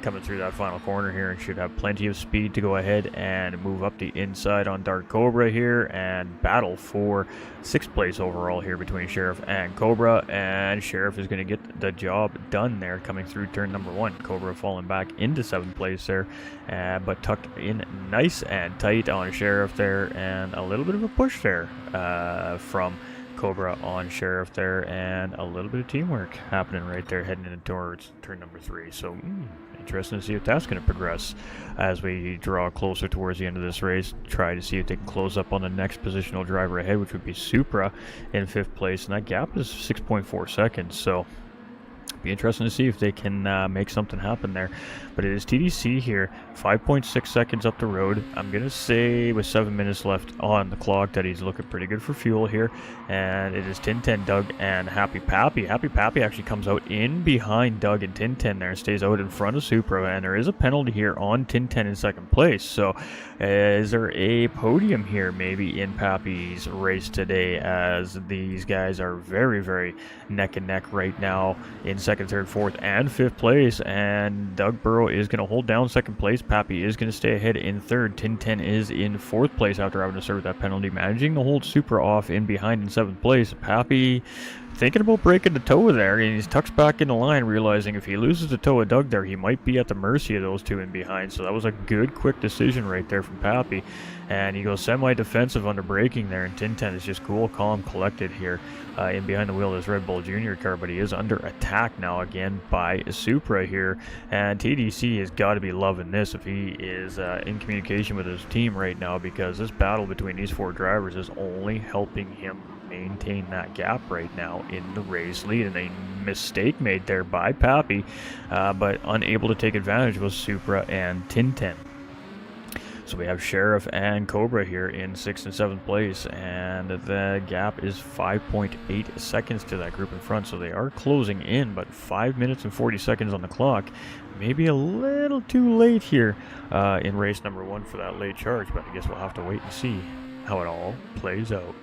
coming through that final corner here and should have plenty of speed to go ahead and move up the inside on Dark Cobra here and battle for 6th place overall here between Sheriff and Cobra. And Sheriff is going to get the job done there coming through turn number 1. Cobra falling back into 7th place there, but tucked in nice and tight on Sheriff there, and a little bit of a push there from Cobra on Sheriff there, and a little bit of teamwork happening right there heading into towards turn number 3. So interesting to see if that's going to progress as we draw closer towards the end of this race. Try to see if they can close up on the next positional driver ahead, which would be Supra in 5th place, and that gap is 6.4 seconds. So be interesting to see if they can make something happen there. But it is TDC here, 5.6 seconds up the road. I'm going to say with 7 minutes left on the clock that he's looking pretty good for fuel here. And it is Ten Tenths Doug and Happy Pappy. Happy Pappy actually comes out in behind Doug and Ten Tenths there and stays out in front of Supra. And there is a penalty here on Ten Tenths in 2nd place. So is there a podium here maybe in Pappy's race today, as these guys are very, very neck and neck right now in 2nd, 3rd, 4th, and 5th place. And Doug Burrow is going to hold down 2nd place. Pappy is going to stay ahead in 3rd. Ten Tenths is in 4th place after having to serve that penalty, managing to hold Supra off in behind in 7th place. Pappy thinking about breaking the toe there, and he tucks back in the line, realizing if he loses the toe of Doug there, he might be at the mercy of those two in behind. So that was a good, quick decision right there from Pappy. And he goes semi-defensive under braking there, and Ten Tenths is just cool, calm, collected here in behind the wheel of this Red Bull Junior car, but he is under attack now again by Supra here. And TDC has got to be loving this if he is in communication with his team right now, because this battle between these 4 drivers is only helping him maintain that gap right now in the race lead. And a mistake made there by Pappy, but unable to take advantage was Supra and Ten Tenths. So we have Sheriff and Cobra here in 6th and 7th place, and the gap is 5.8 seconds to that group in front. So they are closing in, but 5 minutes and 40 seconds on the clock. Maybe a little too late here in race number 1 for that late charge, but I guess we'll have to wait and see how it all plays out.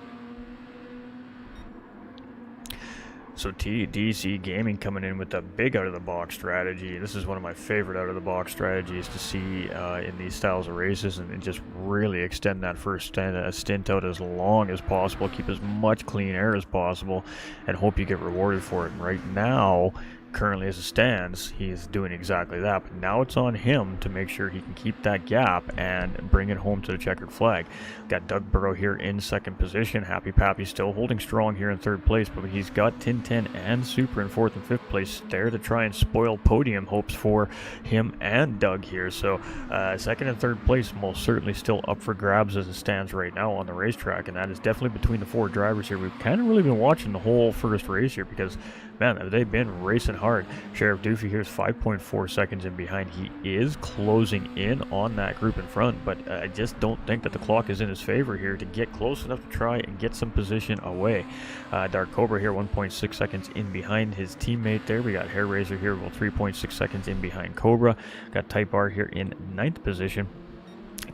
So TDC Gaming coming in with a big out-of-the-box strategy. This is one of my favorite out-of-the-box strategies to see in these styles of races, and just really extend that first stint out as long as possible, keep as much clean air as possible, and hope you get rewarded for it. And right now, currently as it stands, he's doing exactly that, but now it's on him to make sure he can keep that gap and bring it home to the checkered flag. Got Doug Burrow here in 2nd position. Happy Pappy still holding strong here in 3rd place, but he's got Ten Tenths and Supra in 4th and 5th place there to try and spoil podium hopes for him and Doug here. So 2nd and 3rd place most certainly still up for grabs as it stands right now on the racetrack, and that is definitely between the 4 drivers here. We've kind of really been watching the whole first race here, because man, they've been racing hard. Sheriff Doofy here is 5.4 seconds in behind. He is closing in on that group in front, but I just don't think that the clock is in his favor here to get close enough to try and get some position away. Dark Cobra here 1.6 seconds in behind his teammate there. We got Hair Razor here about 3.6 seconds in behind Cobra. Got Type Bar here in 9th position,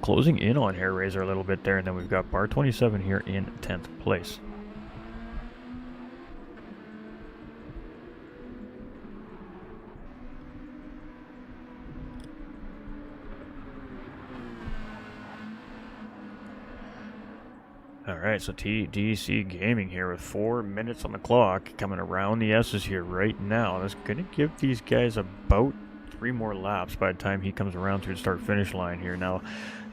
closing in on Hair Razor a little bit there, and then we've got Bar 27 here in 10th place. All right, so TDC Gaming here with 4 minutes on the clock, coming around the S's here right now. That's going to give these guys about 3 more laps by the time he comes around to the start-finish line here. Now,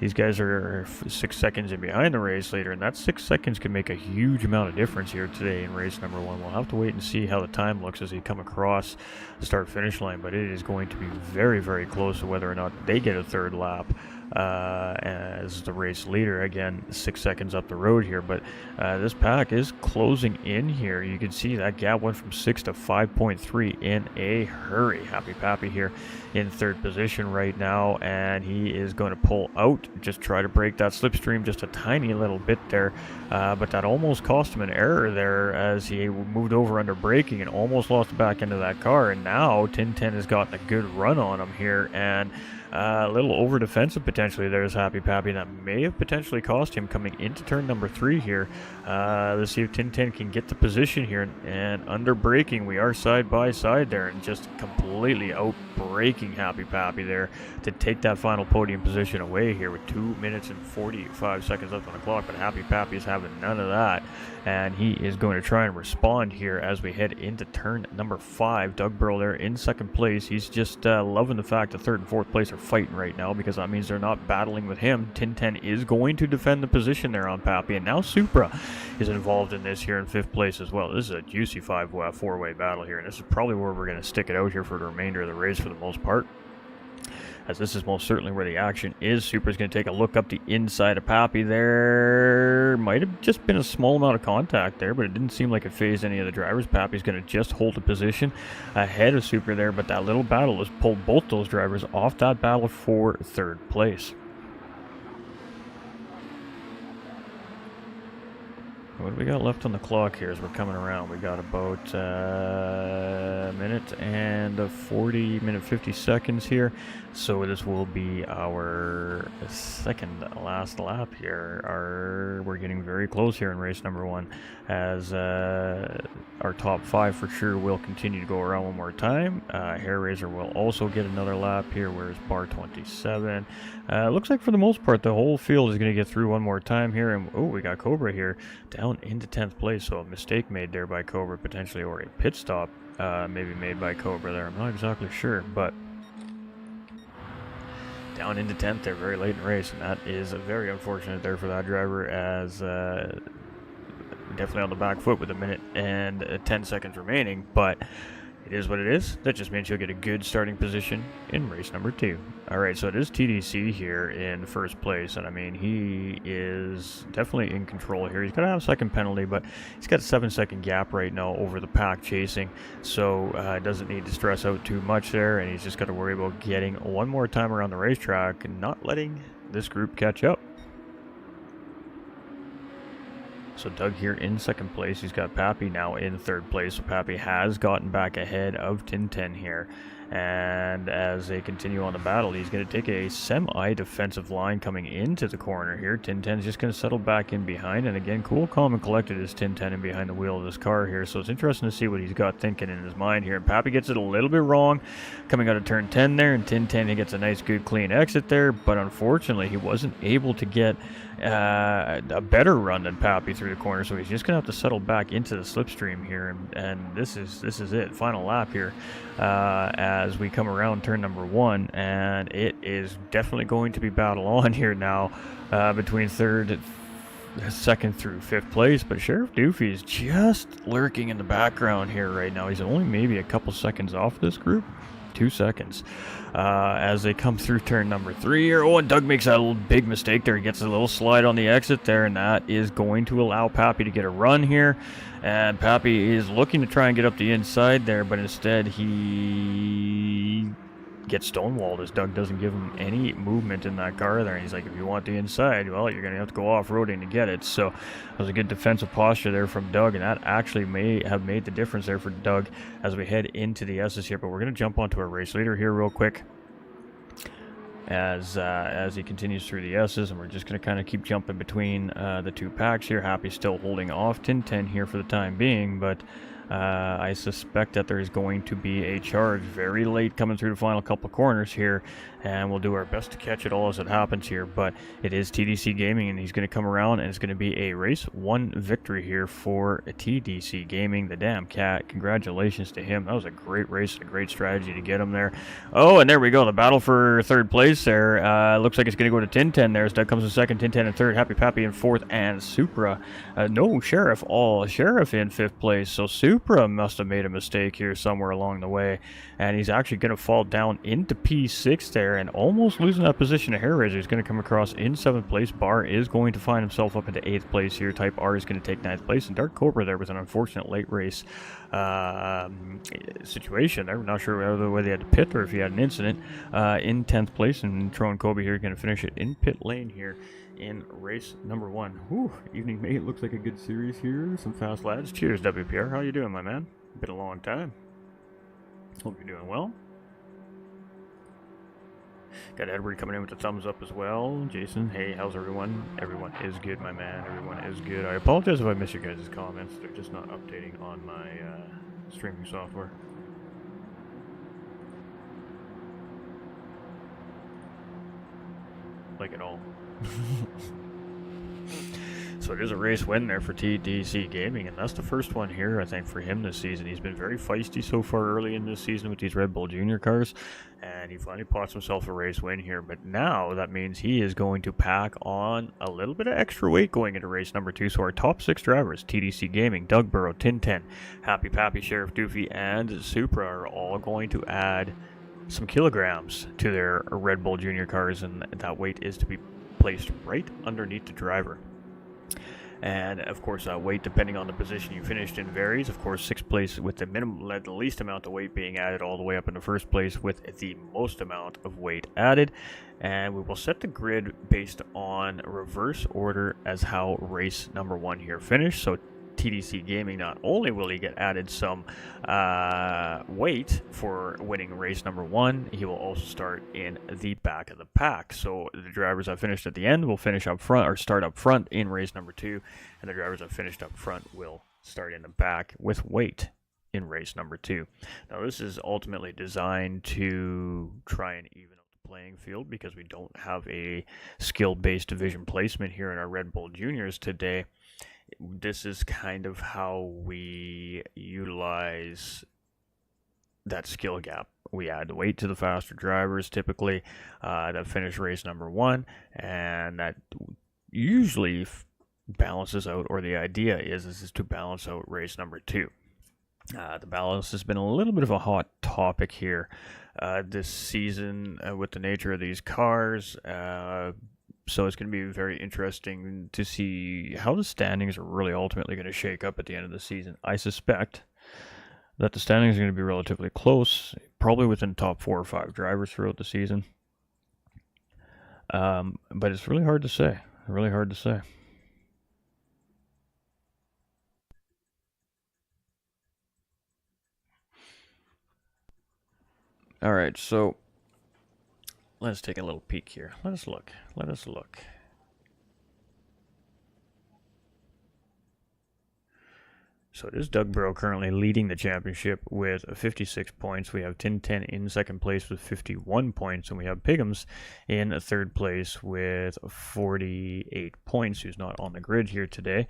these guys are 6 seconds in behind the race leader, and that 6 seconds can make a huge amount of difference here today in race number 1. We'll have to wait and see how the time looks as they come across the start-finish line, but it is going to be very, very close to whether or not they get a 3rd lap as the race leader. Again, 6 seconds up the road here, but this pack is closing in here. You can see that gap went from 6 to 5.3 in a hurry. Happy Pappy here in 3rd position right now, and he is going to pull out, just try to break that slipstream just a tiny little bit there, but that almost cost him an error there as he moved over under braking and almost lost the back end of that car. And now Ten Tenths has gotten a good run on him here, and a little over defensive potentially there's Happy Pappy. That may have potentially cost him coming into turn number 3 here. Let's see if Ten Tenths can get the position here, and under braking we are side by side there, and just completely out braking Happy Pappy there to take that final podium position away here with 2 minutes and 45 seconds left on the clock. But Happy Pappy is having none of that, and he is going to try and respond here as we head into turn number 5. Doug Burrow there in 2nd place. He's just loving the fact that 3rd and 4th place are fighting right now, because that means they're not battling with him. Ten Tenths is going to defend the position there on Pappy, and now Supra is involved in this here in 5th place as well. This is a juicy 4-way battle here, and this is probably where we're going to stick it out here for the remainder of the race for the most part, as this is most certainly where the action is. Supra's going to take a look up the inside of Pappy there. Might have just been a small amount of contact there, but it didn't seem like it phased any of the drivers. Pappy's going to just hold the position ahead of Supra there, but that little battle has pulled both those drivers off that battle for 3rd place. What do we got left on the clock here as we're coming around? We got about a minute and 50 seconds here. So this will be our 2nd last lap here. We're getting very close here in race number 1, as our top 5 for sure will continue to go around one more time. Hair Raiser will also get another lap here. Where's bar 27? Looks like for the most part the whole field is going to get through one more time here. And oh, we got Cobra here down into 10th place, so a mistake made there by Cobra potentially, or a pit stop maybe made by Cobra there. I'm not exactly sure, but down into 10th there very late in the race, and that is very unfortunate there for that driver, as definitely on the back foot with a minute and 10 seconds remaining, but it is what it is. That just means you'll get a good starting position in race number 2. Alright, so it is TDC here in 1st place, and I mean, he is definitely in control here. He's going to have a 2nd penalty, but he's got a 7-second gap right now over the pack chasing, so doesn't need to stress out too much there, and he's just got to worry about getting one more time around the racetrack and not letting this group catch up. So Doug here in 2nd place. He's got Pappy now in 3rd place. So Pappy has gotten back ahead of Ten Tenths here. And as they continue on the battle, he's going to take a semi-defensive line coming into the corner here. Ten Tenths just going to settle back in behind. And again, cool, calm, and collected is Ten Tenths in behind the wheel of this car here. So it's interesting to see what he's got thinking in his mind here. And Pappy gets it a little bit wrong coming out of turn 10 there. And Ten Tenths, he gets a nice, good, clean exit there. But unfortunately, he wasn't able to get a better run than Pappy through the corner. So he's just going to have to settle back into the slipstream here. And this is it. Final lap here as we come around turn number 1, and it is definitely going to be battle on here now between 2nd through 5th place. But Sheriff Doofy is just lurking in the background here right now. He's only maybe a couple seconds off this group. 2 seconds as they come through turn number 3 here. Oh, and Doug makes that little big mistake there. He gets a little slide on the exit there, and that is going to allow Pappy to get a run here. And Pappy is looking to try and get up the inside there, but instead he gets stonewalled as Doug doesn't give him any movement in that car there. And he's like, if you want the inside, well, you're going to have to go off-roading to get it. So it was a good defensive posture there from Doug, and that actually may have made the difference there for Doug as we head into the S's here. But we're going to jump onto our race leader here real quick as he continues through the S's, and we're just going to kind of keep jumping between the 2 packs here. Happy still holding off Ten Tenths here for the time being, but I suspect that there's going to be a charge very late coming through the final couple corners here, and we'll do our best to catch it all as it happens here. But it is TDC Gaming, and he's going to come around, and it's going to be a race 1 victory here for TDC Gaming, the damn cat. Congratulations to him. That was a great race and a great strategy to get him there. Oh, and there we go. The battle for third place there. Looks like it's going to go to Ten Tenths there. So that comes in second, Ten Tenths in third, Happy Pappy in fourth, and Supra. No Sheriff. Sheriff in fifth place. So Supra must have made a mistake here somewhere along the way, and he's actually going to fall down into P6 there and almost losing that position to Hair Razor. He's going to come across in 7th place. Bar is going to find himself up into 8th place here. Type R is going to take 9th place, and Dark Cobra there was an unfortunate late race situation there. We're not sure whether he had to pit or if he had an incident. In 10th place, and Tron Kobe here going to finish it in pit lane here in race number 1. Whew, evening mate, looks like a good series here. Some fast lads. Cheers, WPR. How you doing, my man? Been a long time. Hope you're doing well. Got Edward coming in with the thumbs up as well. Jason, hey, how's everyone? Everyone is good, my man. Everyone is good. I apologize if I miss your guys' comments. They're just not updating on my streaming software. Like at all. So it is a race win there for TDC Gaming, and that's the first one here, I think, for him this season. He's been very feisty so far early in this season with these Red Bull Junior cars, and he finally pots himself a race win here. But now that means he is going to pack on a little bit of extra weight going into race number 2. So our top 6 drivers, TDC Gaming, Doug Burrow, Ten Tenths, Happy Pappy, Sheriff Doofy, and Supra, are all going to add some kilograms to their Red Bull Junior cars, and that weight is to be placed right underneath the driver. And of course, weight, depending on the position you finished in, varies. Of course, 6th place with the least amount of weight being added, all the way up into 1st place with the most amount of weight added. And we will set the grid based on reverse order as how race number 1 here finished. So TDC Gaming, not only will he get added some weight for winning race number 1, he will also start in the back of the pack. So the drivers that finished at the end will finish up front, or start up front in race number 2, and the drivers that finished up front will start in the back with weight in race number 2. Now this is ultimately designed to try and even up the playing field, because we don't have a skill-based division placement here in our Red Bull Juniors today. This is kind of how we utilize that skill gap. We add weight to the faster drivers typically that finish race number 1, and that usually balances out, or the idea is to balance out race number 2. The balance has been a little bit of a hot topic here this season with the nature of these cars. So it's going to be very interesting to see how the standings are really ultimately going to shake up at the end of the season. I suspect that the standings are going to be relatively close, probably within the top 4 or 5 drivers throughout the season. But it's really hard to say. Really hard to say. All right, so let's take a little peek here. Let us look. Let us look. So it is Doug Burrow currently leading the championship with 56 points. We have Ten Tenths in second place with 51 points, and we have Piggums in third place with 48 points, who's not on the grid here today.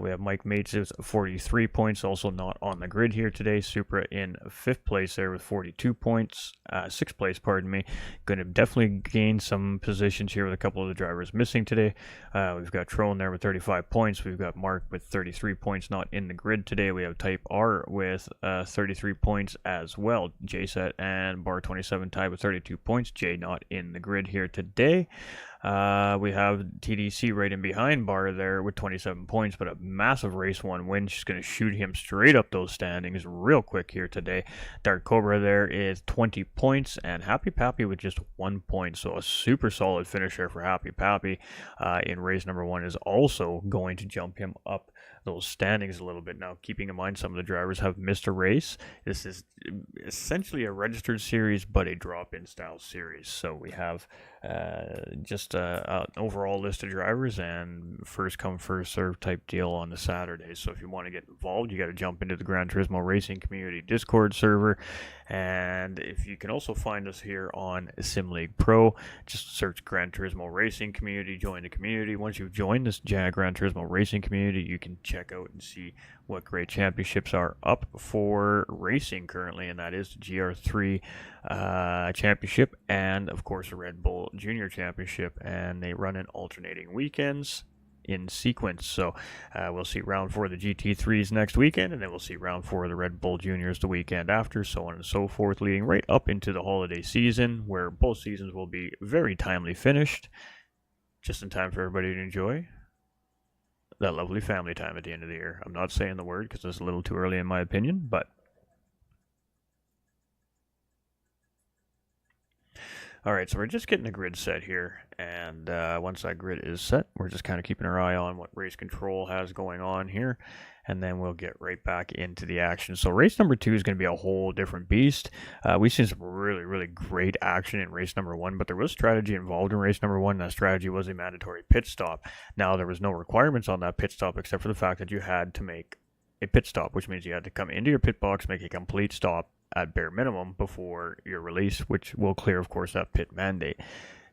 We have Mike Mates with 43 points, also not on the grid here today. Supra in fifth place there with 42 points. Sixth place, pardon me. Going to definitely gain some positions here with a couple of the drivers missing today. We've got Trone there with 35 points. We've got Mark with 33 points, not in the grid today. We have Type R with 33 points as well. JSET and Bar 27 tied with 32 points. Jay not in the grid here today. We have TDC right in behind Bar there with 27 points, but a massive race 1 win. She's going to shoot him straight up those standings real quick here today. Dark Cobra there is 20 points, and Happy Pappy with just 1 point. So a super solid finisher for Happy Pappy in race number 1 is also going to jump him up those standings a little bit. Now, keeping in mind some of the drivers have missed a race. This is essentially a registered series, but a drop-in style series. So we have just an overall list of drivers and first come, first serve type deal on the Saturday. So if you want to get involved, you got to jump into the Gran Turismo Racing Community Discord server. And if you can also find us here on Sim League Pro, just search Gran Turismo Racing Community, join the community. Once you've joined this Gran Turismo Racing Community, you can check out and see what great championships are up for racing currently, and that is the GR3 championship and, of course, the Red Bull Junior Championship, and they run in alternating weekends in sequence. So we'll see round 4 of the GT3s next weekend, and then we'll see round 4 of the Red Bull Juniors the weekend after, so on and so forth, leading right up into the holiday season, where both seasons will be very timely finished, just in time for everybody to enjoy that lovely family time at the end of the year. I'm not saying the word because it's a little too early in my opinion, but all right, so we're just getting the grid set here, and once that grid is set, we're just kind of keeping our eye on what race control has going on here, and then we'll get right back into the action. So race number 2 is going to be a whole different beast. We've seen some really, really great action in race number 1, but there was strategy involved in race number 1. That strategy was a mandatory pit stop. Now, there was no requirements on that pit stop except for the fact that you had to make a pit stop, which means you had to come into your pit box, make a complete stop at bare minimum before your release, which will clear, of course, that pit mandate.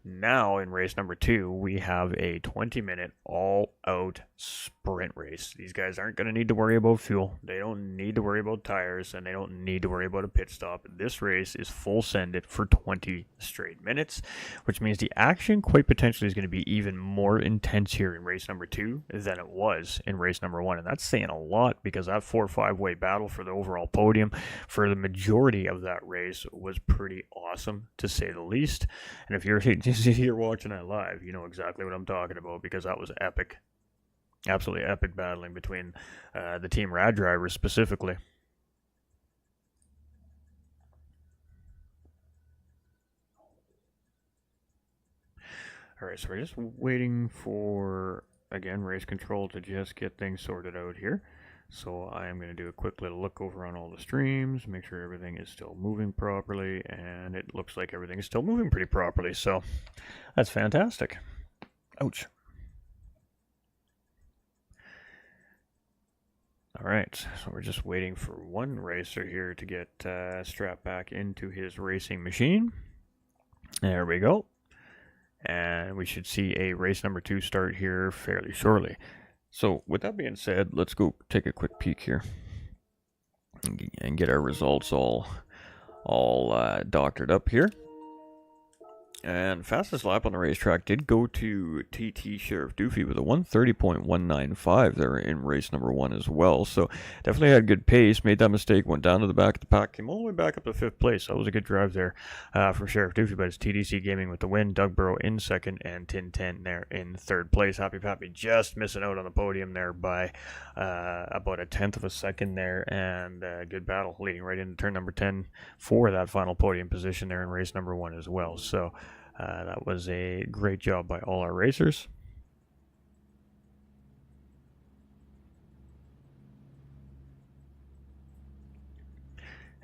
Now, in race number 2, we have a 20-minute all-out sprint race. These guys aren't going to need to worry about fuel. They don't need to worry about tires, and they don't need to worry about a pit stop. This race is full send it for 20 straight minutes, which means the action quite potentially is going to be even more intense here in race number 2 than it was in race number 1. And that's saying a lot, because that 4-5-way battle for the overall podium for the majority of that race was pretty awesome, to say the least. And if you're watching that live, you know exactly what I'm talking about, because that was epic. Absolutely epic battling between the Team Rad drivers specifically. Alright, so we're just waiting for, again, race control to just get things sorted out here. So I am going to do a quick little look over on all the streams, make sure everything is still moving properly, and it looks like everything is still moving pretty properly, so that's fantastic. Ouch. Alright, so we're just waiting for one racer here to get strapped back into his racing machine. There we go. And we should see a race number 2 start here fairly shortly. So with that being said, let's go take a quick peek here and get our results all doctored up here. And fastest lap on the racetrack did go to TT Sheriff Doofy with a 1:30.195 there in race number 1 as well. So definitely had good pace, made that mistake, went down to the back of the pack, came all the way back up to 5th place. That was a good drive there from Sheriff Doofy, but it's TDC Gaming with the win, Doug Burrow in 2nd, and Ten Tenths there in 3rd place. Happy Pappy just missing out on the podium there by about 1/10 of a second there, and good battle leading right into turn number 10 for that final podium position there in race number 1 as well. So that was a great job by all our racers.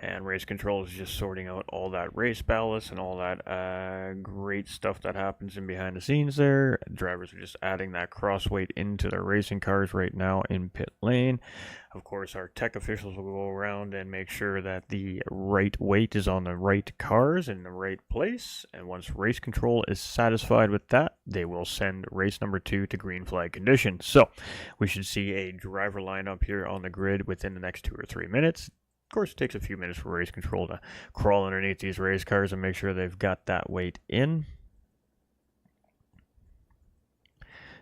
And race control is just sorting out all that race ballast and all that great stuff that happens in behind the scenes there. Drivers are just adding that cross weight into their racing cars right now in pit lane. Of course, our tech officials will go around and make sure that the right weight is on the right cars in the right place. And once race control is satisfied with that, they will send race number 2 to green flag condition. So we should see a driver lineup here on the grid within the next 2 or 3 minutes. Of course, it takes a few minutes for race control to crawl underneath these race cars and make sure they've got that weight in.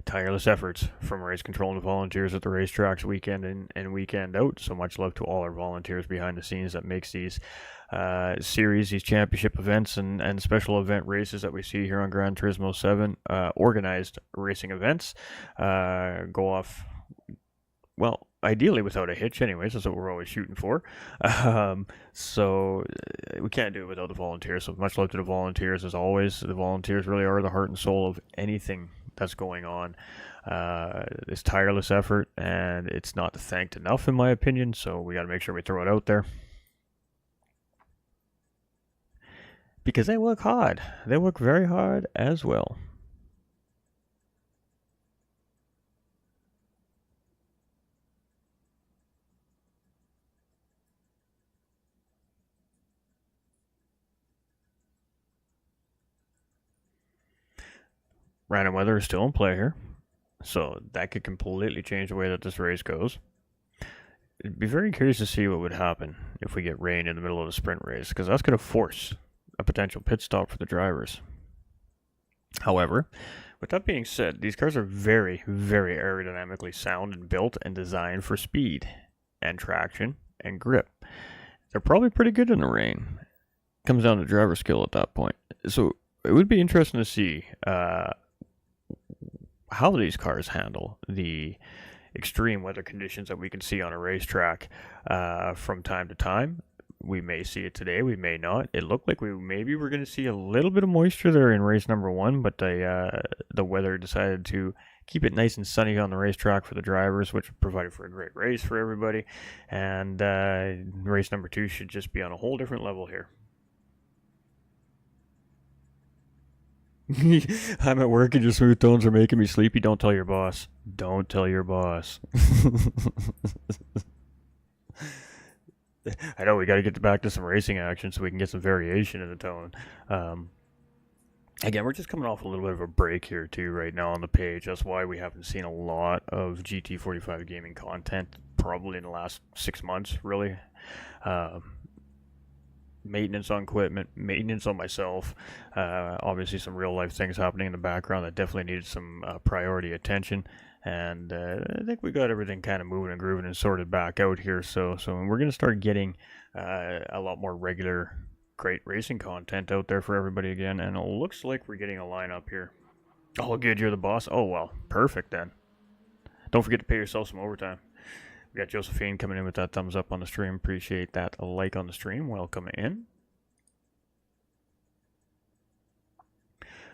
Tireless efforts from race control and volunteers at the racetracks weekend in and weekend out. So much love to all our volunteers behind the scenes that makes these series, these championship events and special event races that we see here on Gran Turismo 7, organized racing events, go off, well, ideally without a hitch anyways. That's what we're always shooting for. So we can't do it without the volunteers. So much love to the volunteers as always. The volunteers really are the heart and soul of anything that's going on this tireless effort, and it's not thanked enough in my opinion, so we got to make sure we throw it out there. Because they work hard. They work very hard as well. Random weather is still in play here, so that could completely change the way that this race goes. I'd be very curious to see what would happen if we get rain in the middle of the sprint race, because that's going to force a potential pit stop for the drivers. However, with that being said, these cars are very, very aerodynamically sound and built and designed for speed and traction and grip. They're probably pretty good in the rain. Comes down to driver skill at that point. So it would be interesting to see how these cars handle the extreme weather conditions that we can see on a racetrack from time to time. We may see it today, we may not. It looked like maybe we're going to see a little bit of moisture there in race number 1, but the weather decided to keep it nice and sunny on the racetrack for the drivers, which provided for a great race for everybody. And race number 2 should just be on a whole different level here. I'm at work and your smooth tones are making me sleepy. Don't tell your boss. Don't tell your boss. I know we got to get back to some racing action so we can get some variation in the tone. Again, we're just coming off a little bit of a break here too right now on the page. That's why we haven't seen a lot of GT45 Gaming content probably in the last 6 months, really. Maintenance on equipment, maintenance on myself, obviously some real life things happening in the background that definitely needed some priority attention, and I think we got everything kind of moving and grooving and sorted back out here, so we're going to start getting a lot more regular great racing content out there for everybody again, and it looks like we're getting a lineup here. Oh good, you're the boss? Oh well, perfect then. Don't forget to pay yourself some overtime. We got Josephine coming in with that thumbs up on the stream. Appreciate that. A like on the stream. Welcome in.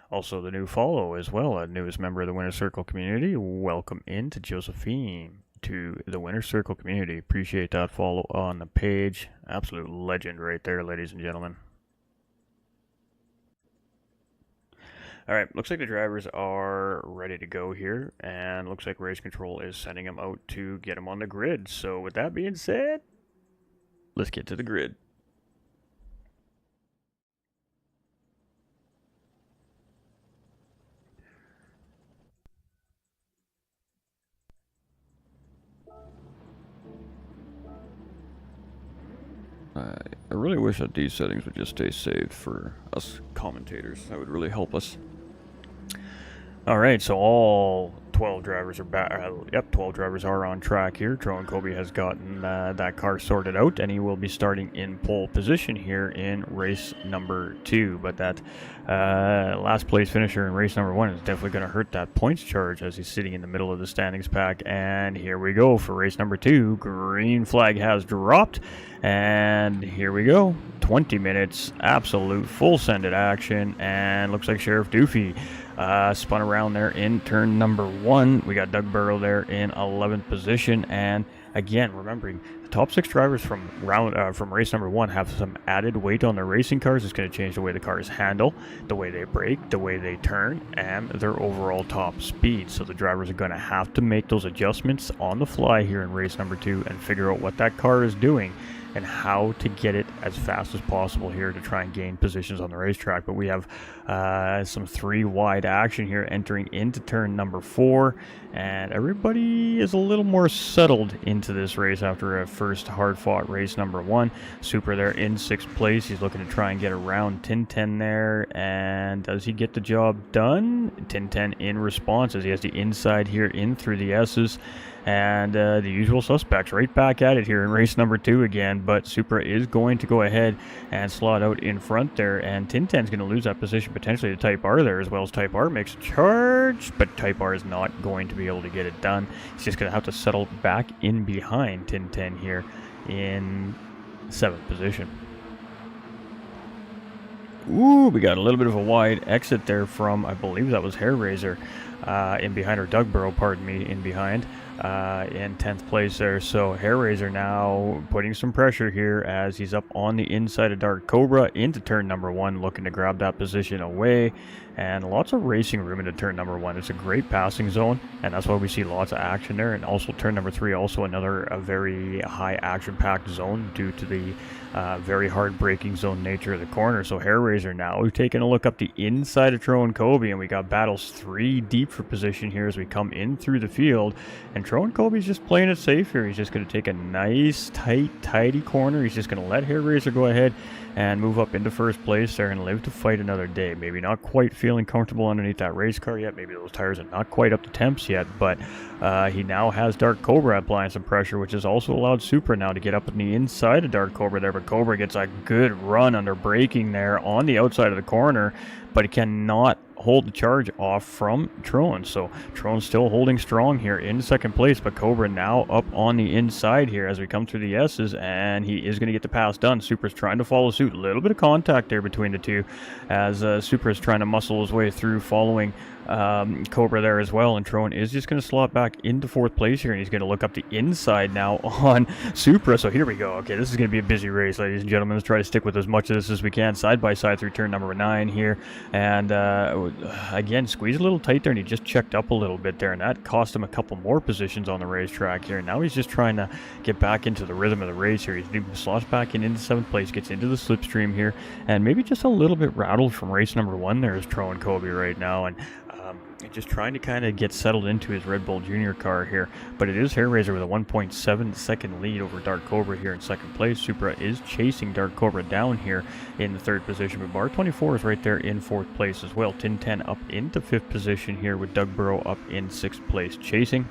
Also, the new follow as well, a newest member of the Winner's Circle community. Welcome in to Josephine, to the Winner's Circle community. Appreciate that follow on the page. Absolute legend right there, ladies and gentlemen. Alright, looks like the drivers are ready to go here, and looks like Race Control is sending them out to get them on the grid. So with that being said, let's get to the grid. I really wish that these settings would just stay saved for us commentators. That would really help us. Alright, so all 12 drivers are back. Yep, 12 drivers are on track here. Tro and Kobe has gotten that car sorted out, and he will be starting in pole position here in race number 2. But that last place finisher in race number 1 is definitely going to hurt that points charge as he's sitting in the middle of the standings pack. And here we go for race number 2. Green flag has dropped, and here we go. 20 minutes, absolute full-sended action, and looks like Sheriff Doofy spun around there in turn number 1. We got Doug Burrow there in 11th position, and again, remembering the top 6 drivers from race number 1 have some added weight on their racing cars. It's going to change the way the cars handle, the way they brake, the way they turn, and their overall top speed. So the drivers are going to have to make those adjustments on the fly here in race number 2 and figure out what that car is doing and how to get it as fast as possible here to try and gain positions on the racetrack. But we have some 3 wide action here entering into turn number 4, and everybody is a little more settled into this race after a first hard-fought race number 1. Super there in 6th place. He's looking to try and get around Ten Tenths there, and does he get the job done? Ten Tenths in response as he has the inside here in through the S's. And the usual suspects right back at it here in race number 2 again, but Supra is going to go ahead and slot out in front there, and Ten Tenths going to lose that position potentially to Type R there, as well as Type R makes a charge, but Type R is not going to be able to get it done. He's just going to have to settle back in behind Ten Tenths here in 7th position. Ooh, we got a little bit of a wide exit there from, I believe that was Hair Razor in behind, or Dugborough, pardon me, in behind in 10th place there. So Hair Razor now putting some pressure here as he's up on the inside of Dark Cobra into turn number 1, looking to grab that position away. And lots of racing room into turn number 1. It's a great passing zone, and that's why we see lots of action there. And also turn number 3, also a very high action-packed zone due to the very hard braking zone nature of the corner. So Hair Razor now, we've taken a look up the inside of Tro and Kobe, and we got battles 3 deep for position here as we come in through the field. And Tro and Kobe's just playing it safe here. He's just going to take a nice, tight, tidy corner. He's just going to let Hair Razor go ahead and move up into first place there and live to fight another day. Maybe not quite feeling comfortable underneath that race car yet. Maybe those tires are not quite up to temps yet, but he now has Dark Cobra applying some pressure, which has also allowed Supra now to get up on the inside of Dark Cobra there. But Cobra gets a good run under braking there on the outside of the corner, but he cannot hold the charge off from Tron. So Tron's still holding strong here in second place, but Cobra now up on the inside here as we come through the S's, and he is going to get the pass done. Supra's trying to follow suit. A little bit of contact there between the two as Supra's trying to muscle his way through, following Cobra there as well, and Tron is just going to slot back into fourth place here, and he's going to look up the inside now on Supra. So here we go. Okay, this is going to be a busy race, ladies and gentlemen. Let's try to stick with as much of this as we can side by side through turn number 9 here, and again, squeezed a little tight there, and he just checked up a little bit there, and that cost him a couple more positions on the racetrack here. Now he's just trying to get back into the rhythm of the race here. He slots back into 7th place, gets into the slipstream here, and maybe just a little bit rattled from race number 1 there is Tro and Kobe right now, and just trying to kind of get settled into his Red Bull Junior car here. But it is Hair Razor with a 1.7 second lead over Dark Cobra here in second place. Supra is chasing Dark Cobra down here in the 3rd position, but Bar 24 is right there in 4th place as well. Ten Tenths up into 5th position here with Dugborough up in 6th place chasing.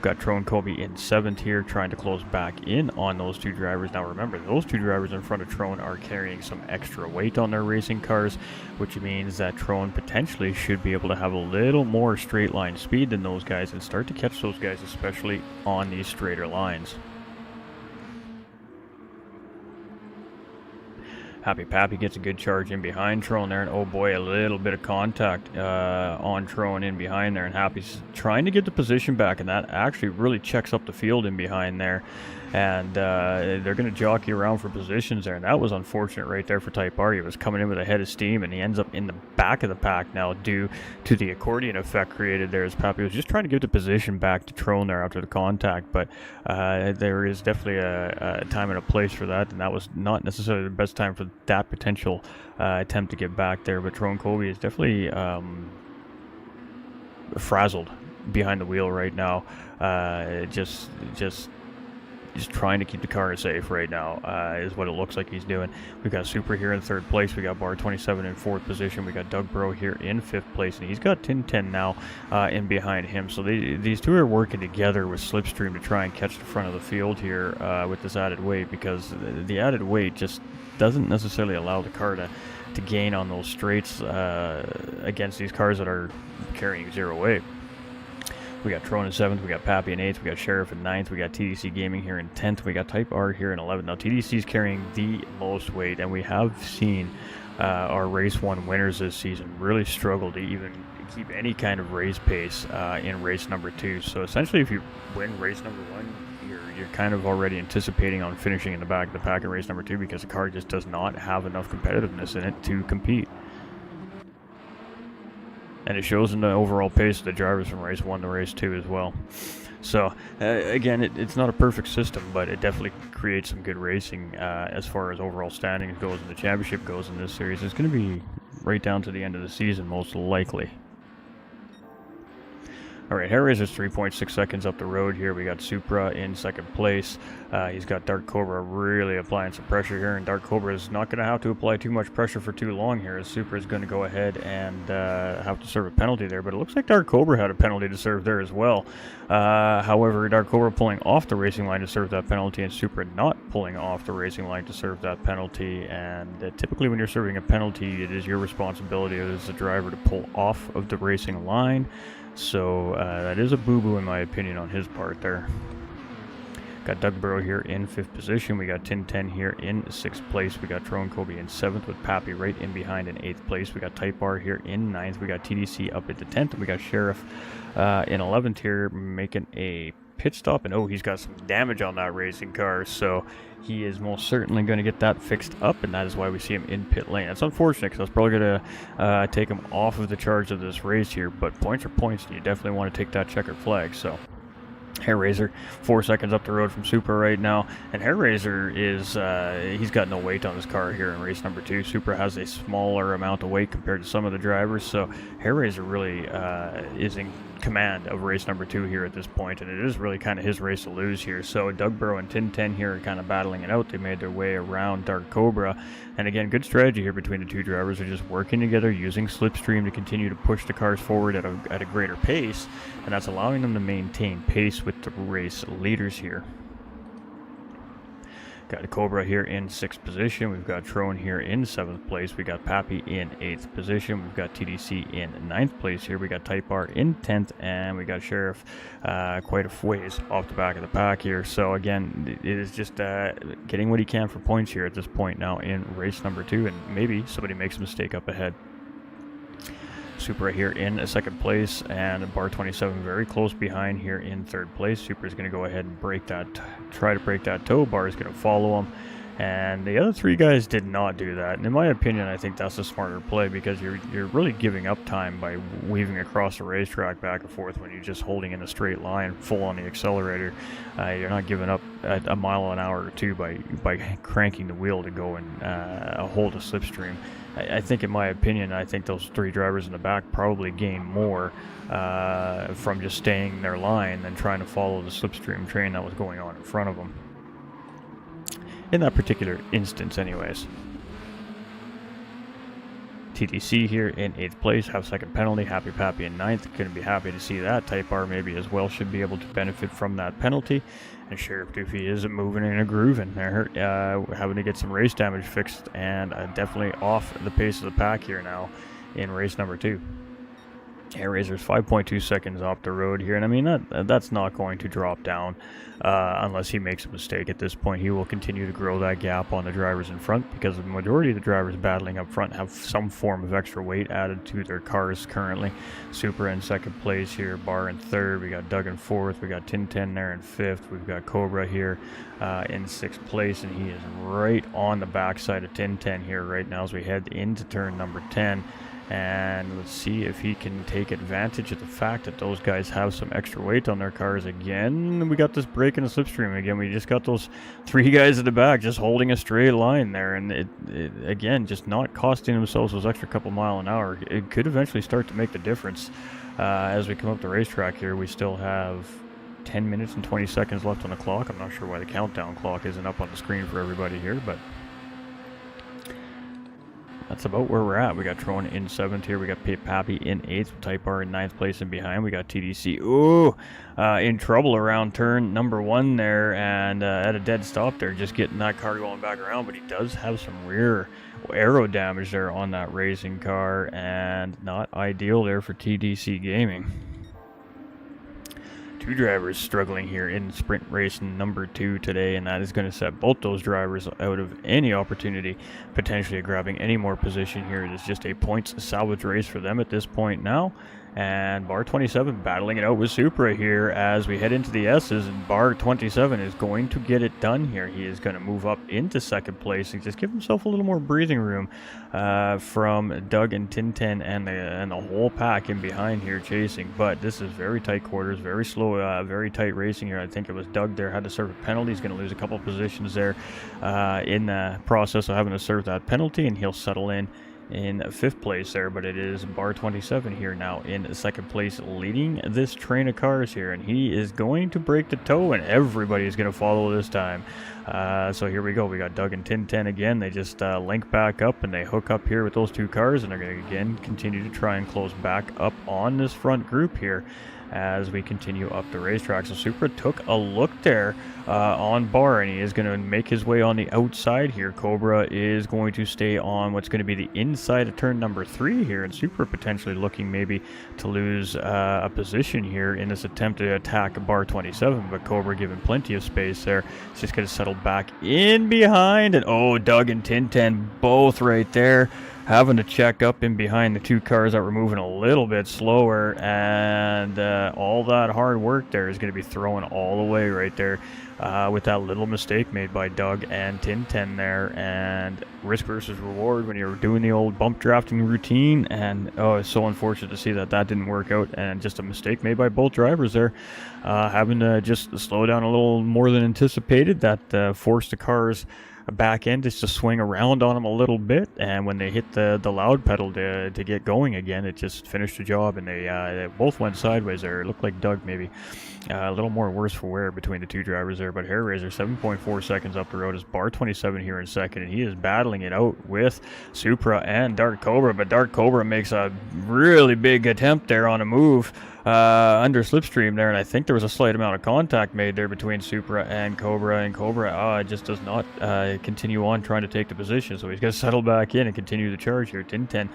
Got Tro and Kobe in 7th here, trying to close back in on those two drivers. Now remember, those two drivers in front of Tron are carrying some extra weight on their racing cars, which means that Tron potentially should be able to have a little more straight line speed than those guys and start to catch those guys, especially on these straighter lines. Happy Pappy gets a good charge in behind Tron there, and oh boy, a little bit of contact on Tron in behind there, and Happy's trying to get the position back, and that actually really checks up the field in behind there, and they're going to jockey around for positions there, and that was unfortunate right there for Type R. He was coming in with a head of steam, and he ends up in the back of the pack now due to the accordion effect created there, as Pappy was just trying to give the position back to Tron there after the contact, but there is definitely a time and a place for that, and that was not necessarily the best time for that potential attempt to get back there. But Tron Kobe is definitely frazzled behind the wheel right now, just trying to keep the car safe right now, is what it looks like he's doing. We got Super here in 3rd place. We got Bar 27 in 4th position. We got Dugborough here in 5th place, and he's got Ten Tenths now in behind him. So these two are working together with Slipstream to try and catch the front of the field here with this added weight, because the added weight just doesn't necessarily allow the car to gain on those straights against these cars that are carrying 0 weight. We got Tron in 7th, we got Pappy in 8th, we got Sheriff in 9th, we got TDC Gaming here in 10th, we got Type R here in 11th. Now TDC is carrying the most weight, and we have seen our Race 1 winners this season really struggle to even keep any kind of race pace in race number 2. So essentially, if you win race number 1, you're kind of already anticipating on finishing in the back of the pack in race number 2, because the car just does not have enough competitiveness in it to compete. And it shows in the overall pace of the drivers from race 1 to race 2 as well. So, again, it's not a perfect system, but it definitely creates some good racing as far as overall standings goes and the championship goes in this series. It's going to be right down to the end of the season, most likely. Alright, Hair Razor's 3.6 seconds up the road here. We got Supra in 2nd place. He's got Dark Cobra really applying some pressure here, and Dark Cobra is not going to have to apply too much pressure for too long here, as Supra is going to go ahead and have to serve a penalty there. But it looks like Dark Cobra had a penalty to serve there as well. However, Dark Cobra pulling off the racing line to serve that penalty, and Supra not pulling off the racing line to serve that penalty. And typically when you're serving a penalty, it is your responsibility as the driver to pull off of the racing line. So that is a boo-boo in my opinion on his part there. Got Doug Burrow here in 5th position. We got Ten Tenths here in 6th place. We got Drone Kobe in 7th with Pappy right in behind in 8th place. We got Type R here in 9th. We got TDC up into 10th. And we got Sheriff in 11th here making a pit stop. And oh, he's got some damage on that racing car. So he is most certainly going to get that fixed up. And that is why we see him in pit lane. It's unfortunate because I was probably going to take him off of the charge of this race here. But points are points. And you definitely want to take that checkered flag. So Hair Razor 4 seconds up the road from Supra right now, and Hair Razor is he's got no weight on his car here in race number 2. Supra has a smaller amount of weight compared to some of the drivers, so Hair Razor really is in command of race number 2 here at this point, and it is really kind of his race to lose here. So Doug Burrow and Ten Tenths here are kind of battling it out. They made their way around Dark Cobra, and again, good strategy here between the two drivers. They're just working together, using slipstream to continue to push the cars forward at a greater pace, and that's allowing them to maintain pace with the race leaders here. Got Cobra here in 6th position. We've got Trone here in 7th place. We got Pappy in 8th position. We've got TDC in 9th place here. We got Type R in 10th, and we got Sheriff quite a ways off the back of the pack here. So again, it is just getting what he can for points here at this point now in race number 2, and maybe somebody makes a mistake up ahead. Supra here in 2nd place, and Bar 27 very close behind here in 3rd place. Supra is going to go ahead and try to break that toe. Bar is going to follow him, and the other 3 guys did not do that. And in my opinion, I think that's a smarter play, because you're really giving up time by weaving across the racetrack back and forth when you're just holding in a straight line full on the accelerator. You're not giving up a mile an hour or 2 by cranking the wheel to go and hold a slipstream. I think, in my opinion, I think those 3 drivers in the back probably gain more from just staying their line than trying to follow the slipstream train that was going on in front of them. In that particular instance, anyways. TDC here in 8th place, have 2nd penalty. Happy Pappy in 9th. Couldn't be happy to see that. Type R maybe as well should be able to benefit from that penalty. And Sheriff Doofy is moving in a groove, and they're having to get some race damage fixed, and definitely off the pace of the pack here now in race number 2. Hair Razor's 5.2 seconds off the road here, and I mean that's not going to drop down unless he makes a mistake. At this point, he will continue to grow that gap on the drivers in front, because the majority of the drivers battling up front have some form of extra weight added to their cars currently. Supra in 2nd place here, Bar in 3rd, we got Doug in 4th, we got Ten Tenths there in 5th, we've got Cobra here in 6th place, and he is right on the backside of Ten Tenths here right now as we head into turn number 10. And let's see if he can take advantage of the fact that those guys have some extra weight on their cars again. We got this break in the slipstream again. We just got those 3 guys at the back just holding a straight line there, and it again, just not costing themselves those extra couple mile an hour. It could eventually start to make the difference as we come up the racetrack here. We still have 10 minutes and 20 seconds left on the clock. I'm not sure why the countdown clock isn't up on the screen for everybody here, but that's about where we're at. We got Tron in 7th here. We got Pappy in 8th. Type R in 9th place and behind. We got TDC in trouble around turn number 1 there, and at a dead stop there, just getting that car going back around. But he does have some rear aero damage there on that racing car, and not ideal there for TDC Gaming. 2 drivers struggling here in sprint race number 2 today, and that is going to set both those drivers out of any opportunity potentially grabbing any more position here. It is just a points salvage race for them at this point now. And Bar 27 battling it out with Supra here as we head into the S's, and Bar 27 is going to get it done here. He is going to move up into 2nd place and just give himself a little more breathing room from Doug and Ten Tenths and the whole pack in behind here chasing. But this is very tight quarters, very slow, very tight racing here. I think it was Doug there had to serve a penalty. He's going to lose a couple positions there in the process of having to serve that penalty, and he'll settle in 5th place there. But it is Bar 27 here now in 2nd place, leading this train of cars here, and he is going to break the toe, and everybody is going to follow this time. So here we go. We got Doug and Ten Tenths again. They just link back up, and they hook up here with those 2 cars, and they're going to again continue to try and close back up on this front group here. as we continue up the racetrack. So Supra took a look there on Bar, and he is going to make his way on the outside here. Cobra is going to stay on what's going to be the inside of turn number 3 here, and Supra potentially looking maybe to lose a position here in this attempt to attack Bar 27, but Cobra given plenty of space there. He's just going to settle back in behind, and oh, Doug and Ten Tenths both right there, having to check up in behind the 2 cars that were moving a little bit slower, and all that hard work there is going to be thrown all away right there with that little mistake made by Doug and Ten Tenths there. And risk versus reward when you're doing the old bump drafting routine, and oh, it's so unfortunate to see that didn't work out, and just a mistake made by both drivers there, having to just slow down a little more than anticipated. That forced the cars back end just to swing around on them a little bit, and when they hit the loud pedal to get going again, it just finished the job, and they both went sideways there. It looked like Doug maybe a little more worse for wear between the 2 drivers there, but Hair Razor 7.4 seconds up the road is Bar 27 here in second, and he is battling it out with Supra and Dark Cobra, but Dark Cobra makes a really big attempt there on a move under slipstream there, and I think there was a slight amount of contact made there between Supra and Cobra just does not continue on trying to take the position, so he's going to settle back in and continue the charge here. Ten Tenths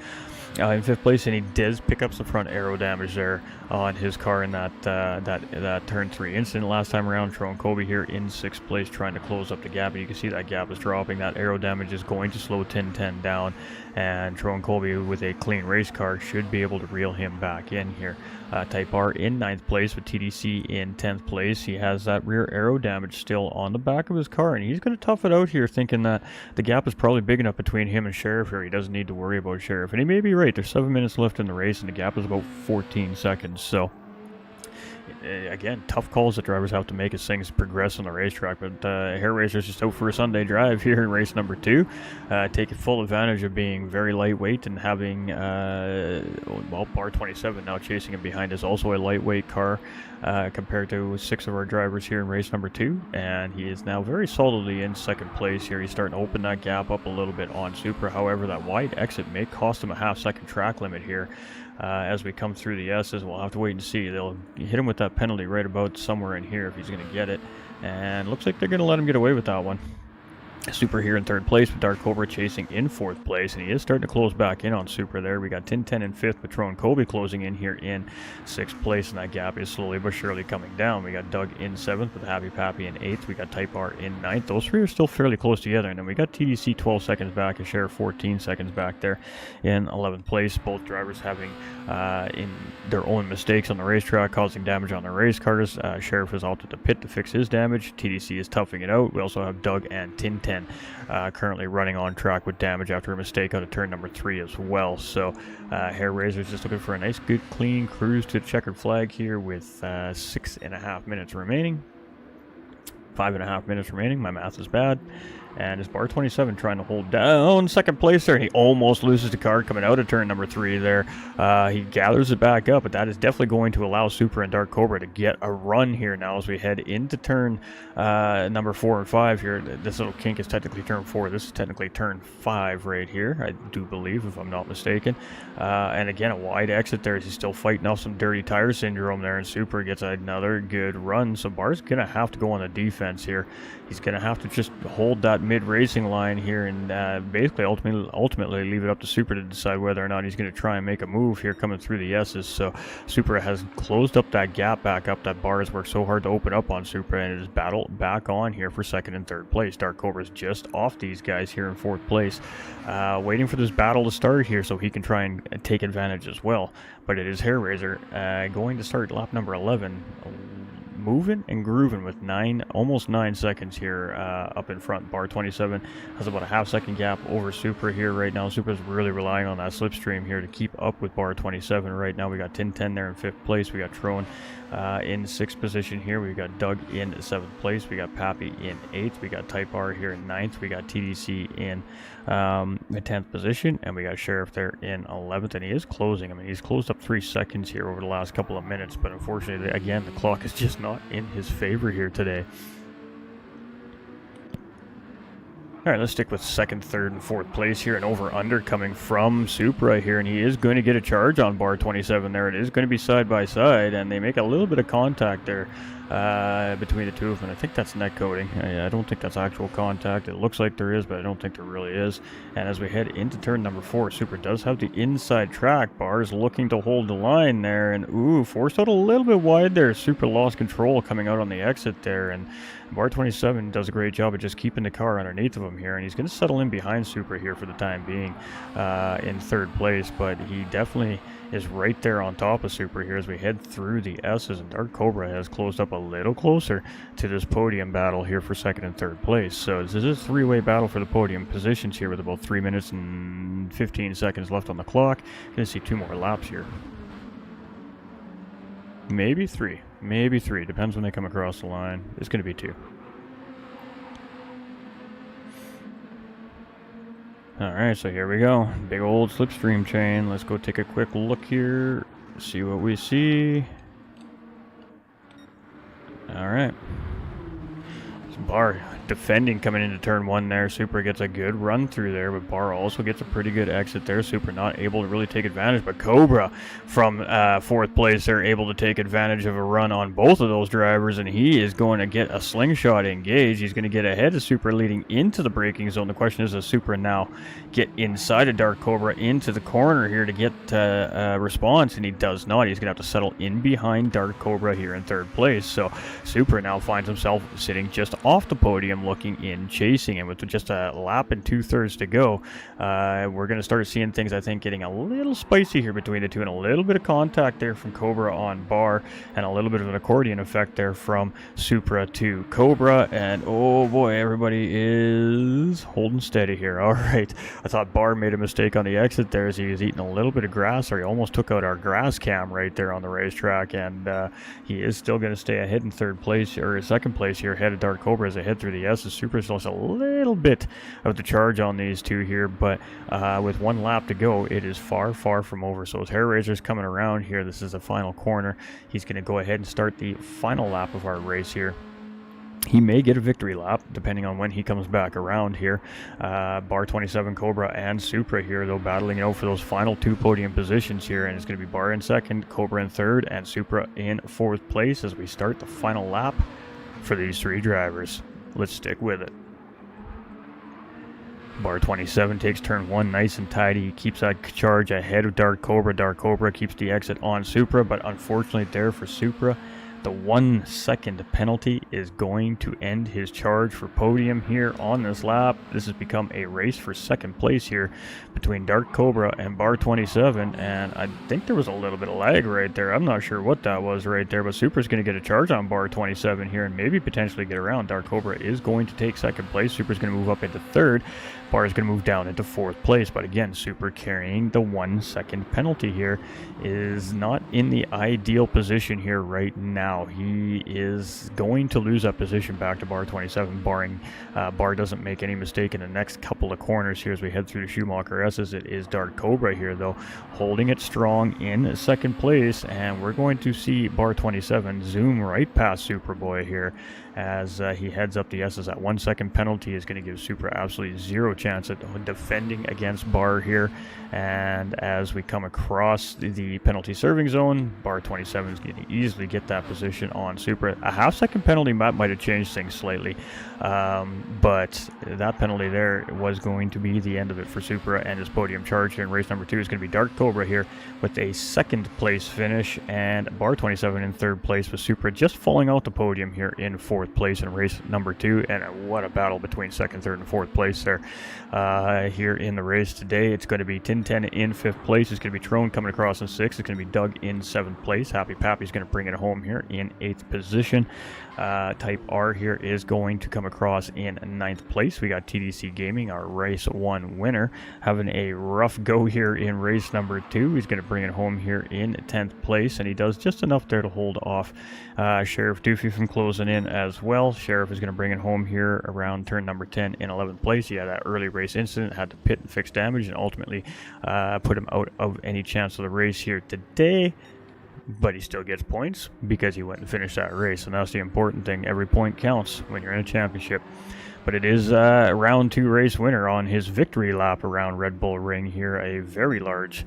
in 5th place, and he does pick up some front aero damage there on his car in that turn 3 incident last time around. Tron Kobe here in 6th place trying to close up the gap, and you can see that gap is dropping. That aero damage is going to slow Ten Tenths down, and Tron Kobe with a clean race car should be able to reel him back in here. Type R in 9th place with TDC in 10th place. He has that rear aero damage still on the back of his car, and he's going to tough it out here, thinking that the gap is probably big enough between him and Sheriff here. He doesn't need to worry about Sheriff, and he may be right. There's 7 minutes left in the race, and the gap is about 14 seconds. So again, tough calls that drivers have to make as things progress on the racetrack, but Hair Razor's just out for a Sunday drive here in race number 2, taking full advantage of being very lightweight and having Bar 27 now chasing him behind is also a lightweight car compared to 6 of our drivers here in race number 2, and he is now very solidly in 2nd place here. He's starting to open that gap up a little bit on Supra. However, that wide exit may cost him a half-second track limit here. As we come through the S's, we'll have to wait and see. They'll hit him with that penalty right about somewhere in here if he's going to get it, and looks like they're going to let him get away with that one. Supra here in 3rd place with Dark Cobra chasing in 4th place, and he is starting to close back in on Supra there. We got Ten Tenths in 5th with Tron Kobe closing in here in 6th place, and that gap is slowly but surely coming down. We got Doug in 7th with Happy Pappy in 8th. We got Type R in 9th. Those 3 are still fairly close together, and then we got TDC 12 seconds back and Sheriff 14 seconds back there in 11th place. Both drivers having in their own mistakes on the racetrack causing damage on their race cars. Sheriff is opted to pit to fix his damage. TDC is toughing it out. We also have Doug and Ten Tenths currently running on track with damage after a mistake out of turn number 3 as well. So Hair Razor is just looking for a nice, good, clean cruise to the checkered flag here with 6.5 minutes remaining. 5.5 minutes remaining. My math is bad. And it's Bar 27 trying to hold down 2nd place there. He almost loses the car coming out of turn number 3 there. He gathers it back up, but that is definitely going to allow Supra and Dark Cobra to get a run here now as we head into turn number 4 and 5 here. This little kink is technically turn 4. This is technically turn 5 right here, I do believe, if I'm not mistaken. And again, a wide exit there as he's still fighting off some dirty tire syndrome there, and Supra gets another good run. So Bar's going to have to go on the defense here. He's going to have to just hold that mid-racing line here and basically ultimately leave it up to Supra to decide whether or not he's going to try and make a move here coming through the S's. So Supra has closed up that gap back up that Bar has worked so hard to open up on Supra, and it is battle back on here for 2nd and 3rd place. Dark Cobra's just off these guys here in 4th place, waiting for this battle to start here so he can try and take advantage as well. But it is Hair Razor going to start lap number 11. Moving and grooving with almost 9 seconds here up in front. Bar 27 has about a half-second gap over Supra here right now. Supra's really relying on that slipstream here to keep up with Bar 27 right now. We got Ten Tenths there in 5th place. We got Tron in 6th position here. We got Doug in 7th place. We got Pappy in 8th. We got Type R here in 9th. We got TDC in the 10th position, and we got Sheriff there in 11th, and he is closing. I mean, he's closed up 3 seconds here over the last couple of minutes, but unfortunately, again, the clock is just not in his favor here today. All right, let's stick with second, third, and fourth place here. And over-under coming from Supra here, and he is going to get a charge on bar 27 there. It is going to be side by side, and they make a little bit of contact there between the two of them. I think that's net coating. I don't think that's actual contact. It looks like there is, but I don't think there really is. And as we head into turn number 4, Supra does have the inside track. Bar is looking to hold the line there, and ooh, forced out a little bit wide there. Supra lost control coming out on the exit there, and bar 27 does a great job of just keeping the car underneath of him here, and he's going to settle in behind Supra here for the time being in third place, but he definitely is right there on top of Supra here as we head through the S's, and Dark Cobra has closed up a little closer to this podium battle here for second and third place. So this is a three-way battle for the podium positions here with about 3 minutes and 15 seconds left on the clock. Going to see 2 more laps here. Maybe 3. Maybe 3. Depends when they come across the line. It's going to be 2. Alright, so here we go. Big old slipstream chain. Let's go take a quick look here. See what we see. Alright. Bar defending coming into turn 1 there. Supra gets a good run through there, but Bar also gets a pretty good exit there. Supra not able to really take advantage, but Cobra from 4th place, they're able to take advantage of a run on both of those drivers, and he is going to get a slingshot engaged. He's going to get ahead of Supra leading into the braking zone. The question is, does Supra now get inside of Dark Cobra into the corner here to get a response? And he does not. He's going to have to settle in behind Dark Cobra here in 3rd place. So Supra now finds himself sitting just off the podium looking in, chasing, and with just a lap and 2/3 to go, we're going to start seeing things, I think, getting a little spicy here between the two, and a little bit of contact there from Cobra on Bar, and a little bit of an accordion effect there from Supra to Cobra, and oh boy, everybody is holding steady here. All right, I thought Bar made a mistake on the exit there as he was eating a little bit of grass, or he almost took out our grass cam right there on the racetrack, and he is still going to stay ahead in 3rd place, or 2nd place here, ahead of Dark Cobra as they head through the S's. Supra's lost a little bit of the charge on these two here, but with 1 lap to go, it is far, far from over. So as Hair Razor's coming around here, this is the final corner. He's going to go ahead and start the final lap of our race here. He may get a victory lap, depending on when he comes back around here. Bar 27, Cobra, and Supra here, though, battling out for those final 2 podium positions here. And it's going to be Bar in 2nd, Cobra in 3rd, and Supra in 4th place as we start the final lap for these 3 drivers. Let's stick with it. Bar 27 takes turn 1 nice and tidy. He keeps that charge ahead of Dark Cobra. Dark Cobra keeps the exit on Supra, but unfortunately there for Supra, the 1 second penalty is going to end his charge for podium here on this lap. This has become a race for 2nd place here between Dark Cobra and Bar 27, and I think there was a little bit of lag right there. I'm not sure what that was right there, but Supra's going to get a charge on Bar 27 here and maybe potentially get around. Dark Cobra is going to take 2nd place. Supra's going to move up into 3rd. Bar is going to move down into 4th place, but again, Supra carrying the 1 second penalty here is not in the ideal position here right now. He is going to lose that position back to Bar 27, barring Bar doesn't make any mistake in the next couple of corners here as we head through the Schumacher S's. It is Dark Cobra here, though, holding it strong in 2nd place, and we're going to see Bar 27 zoom right past Superboy here as he heads up the S's. That 1 second penalty is going to give Supra absolutely zero chance at defending against Bar here, and as we come across the penalty serving zone, Bar 27 is going to easily get that position on Supra. A half-second penalty might have changed things slightly, but that penalty there was going to be the end of it for Supra, and his podium charge here in race number 2 is going to be Dark Cobra here with a 2nd place finish, and Bar 27 in 3rd place, with Supra just falling out the podium here in 4th place in race number 2. And what a battle between 2nd, 3rd, and 4th place there here in the race today. It's going to be Ten Tenths in 5th place. It's going to be Trone coming across in 6th. It's going to be Doug in 7th place. Happy Pappy's going to bring it home here in 8th position. Type R here is going to come across in 9th place. We got TDC Gaming, our race 1 winner, having a rough go here in race number 2. He's going to bring it home here in 10th place, and he does just enough there to hold off Sheriff Doofy from closing in as well. Sheriff is going to bring it home here around turn number 10 in 11th place. He had that early race incident, had to pit and fix damage, and ultimately put him out of any chance of the race here today. But he still gets points because he went and finished that race, and that's the important thing. Every point counts when you're in a championship. but it is round 2 race winner on his victory lap around Red Bull Ring here. A very large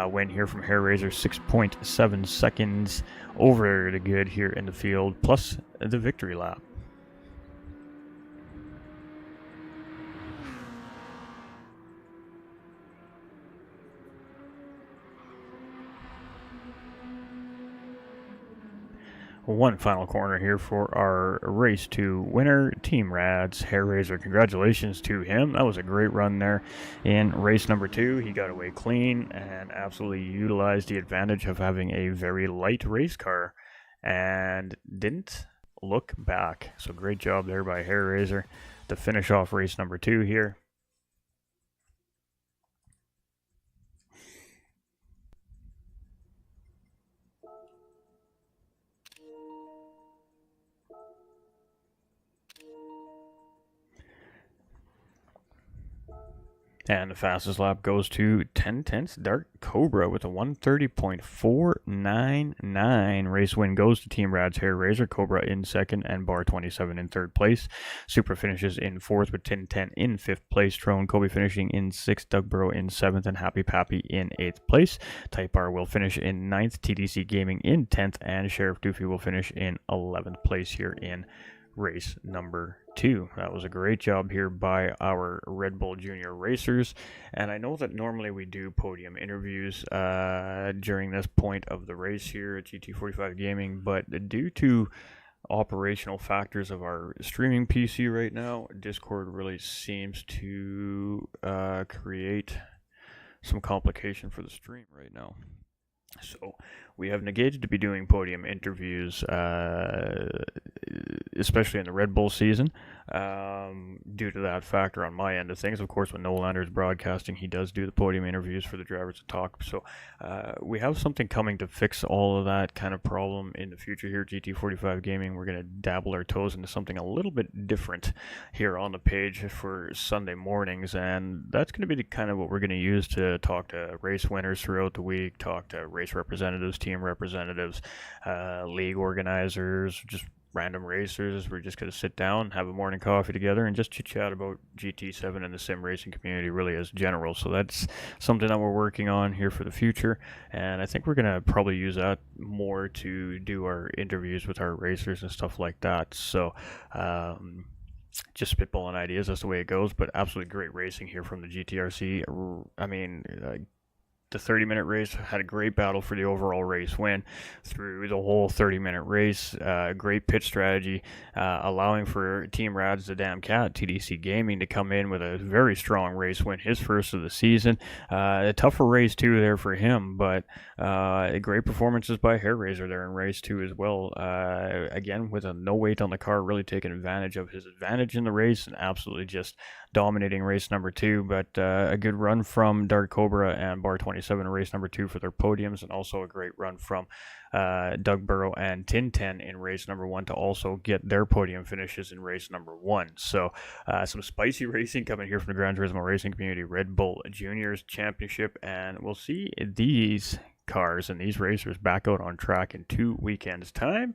win here from Hair Razor, 6.7 seconds over the good here in the field, plus the victory lap. One final corner here for our race 2 winner, Team Rad's Hair Razor. Congratulations to him. That was a great run there in race number 2. He got away clean and absolutely utilized the advantage of having a very light race car and didn't look back. So great job there by Hair Razor to finish off race number 2 here. And the fastest lap goes to 10 Tenths Dark Cobra with a 130.499. Race win goes to Team Rad's Hair Razor. Cobra in second and Bar 27 in third place. Supra finishes in fourth with Ten Tenths in fifth place. Trone Kobe finishing in sixth. Doug Burrow in seventh and Happy Pappy in eighth place. Type R will finish in ninth. TDC Gaming in 10th and Sheriff Doofy will finish in 11th place here in race number 2. That was a great job here by our Red Bull Junior racers, and I know that normally we do podium interviews during this point of the race here at GT45 Gaming, but due to operational factors of our streaming PC right now, Discord really seems to create some complication for the stream right now. So we have negated to be doing podium interviews, especially in the Red Bull season, due to that factor on my end of things. Of course, when Nolander is broadcasting, he does do the podium interviews for the drivers to talk. So we have something coming to fix all of that kind of problem in the future here at GT45 Gaming. We're going to dabble our toes into something a little bit different here on the page for Sunday mornings, and that's going to be the kind of what we're going to use to talk to race winners throughout the week, talk to race representatives, team representatives, league organizers, just random racers. We're just going to sit down, have a morning coffee together, and just chit-chat about GT7 and the sim racing community really as general. So that's something that we're working on here for the future, and I think we're going to probably use that more to do our interviews with our racers and stuff like that. So just spitballing ideas, that's the way it goes, but absolutely great racing here from the GTRC. I mean, the 30-minute race had a great battle for the overall race win through the whole 30-minute race. Great pitch strategy, allowing for Team Rad's the Damn Cat, TDC Gaming, to come in with a very strong race win, his first of the season. A tougher race too there for him, but great performances by Hair Razor there in race 2 as well. Again, with a no weight on the car, really taking advantage of his advantage in the race and absolutely just dominating race number 2. But a good run from Dark Cobra and Bar 27 in race number 2 for their podiums, and also a great run from Doug Burrow and Ten Tenths in race number 1 to also get their podium finishes in race number 1. So some spicy racing coming here from the Gran Turismo Racing Community Red Bull Juniors Championship, and we'll see these cars and these racers back out on track in 2 weekends' time.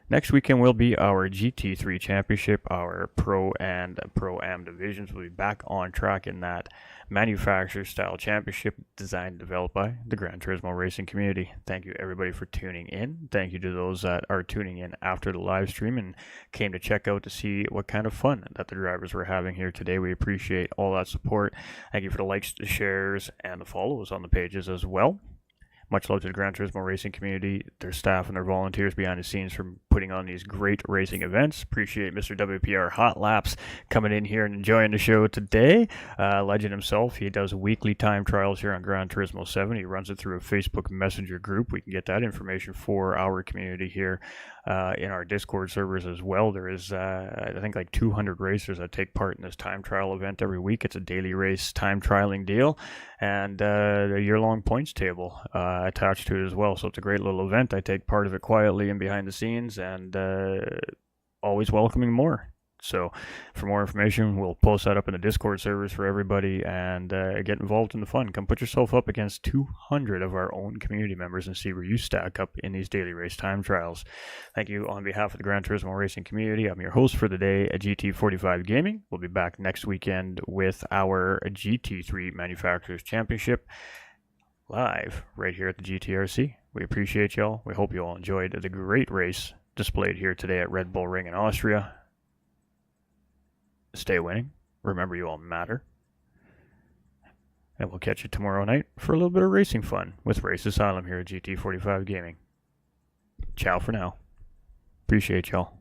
Next weekend will be our GT3 Championship. Our Pro and Pro-Am divisions will be back on track in that manufacturer-style championship designed and developed by the Gran Turismo Racing Community. Thank you, everybody, for tuning in. Thank you to those that are tuning in after the live stream and came to check out to see what kind of fun that the drivers were having here today. We appreciate all that support. Thank you for the likes, the shares, and the follows on the pages as well. Much love to the Gran Turismo Racing Community, their staff and their volunteers behind the scenes for putting on these great racing events. Appreciate Mr. WPR Hot Laps coming in here and enjoying the show today. Legend himself, he does weekly time trials here on Gran Turismo 7. He runs it through a Facebook Messenger group. We can get that information for our community here in our Discord servers as well. There is, I think, like 200 racers that take part in this time trial event every week. It's a daily race time trialing deal, and a year-long points table attached to it as well. So it's a great little event. I take part of it quietly and behind the scenes, and always welcoming more. So for more information, we'll post that up in the Discord servers for everybody, and get involved in the fun. Come put yourself up against 200 of our own community members and see where you stack up in these daily race time trials. Thank you on behalf of the Gran Turismo Racing community. I'm your host for the day at GT45 Gaming. We'll be back next weekend with our GT3 Manufacturers Championship live right here at the GTRC. We appreciate y'all. We hope you all enjoyed the great race displayed here today at Red Bull Ring in Austria. Stay winning. Remember, you all matter. And we'll catch you tomorrow night for a little bit of racing fun with Race Asylum here at GT45 Gaming. Ciao for now. Appreciate y'all.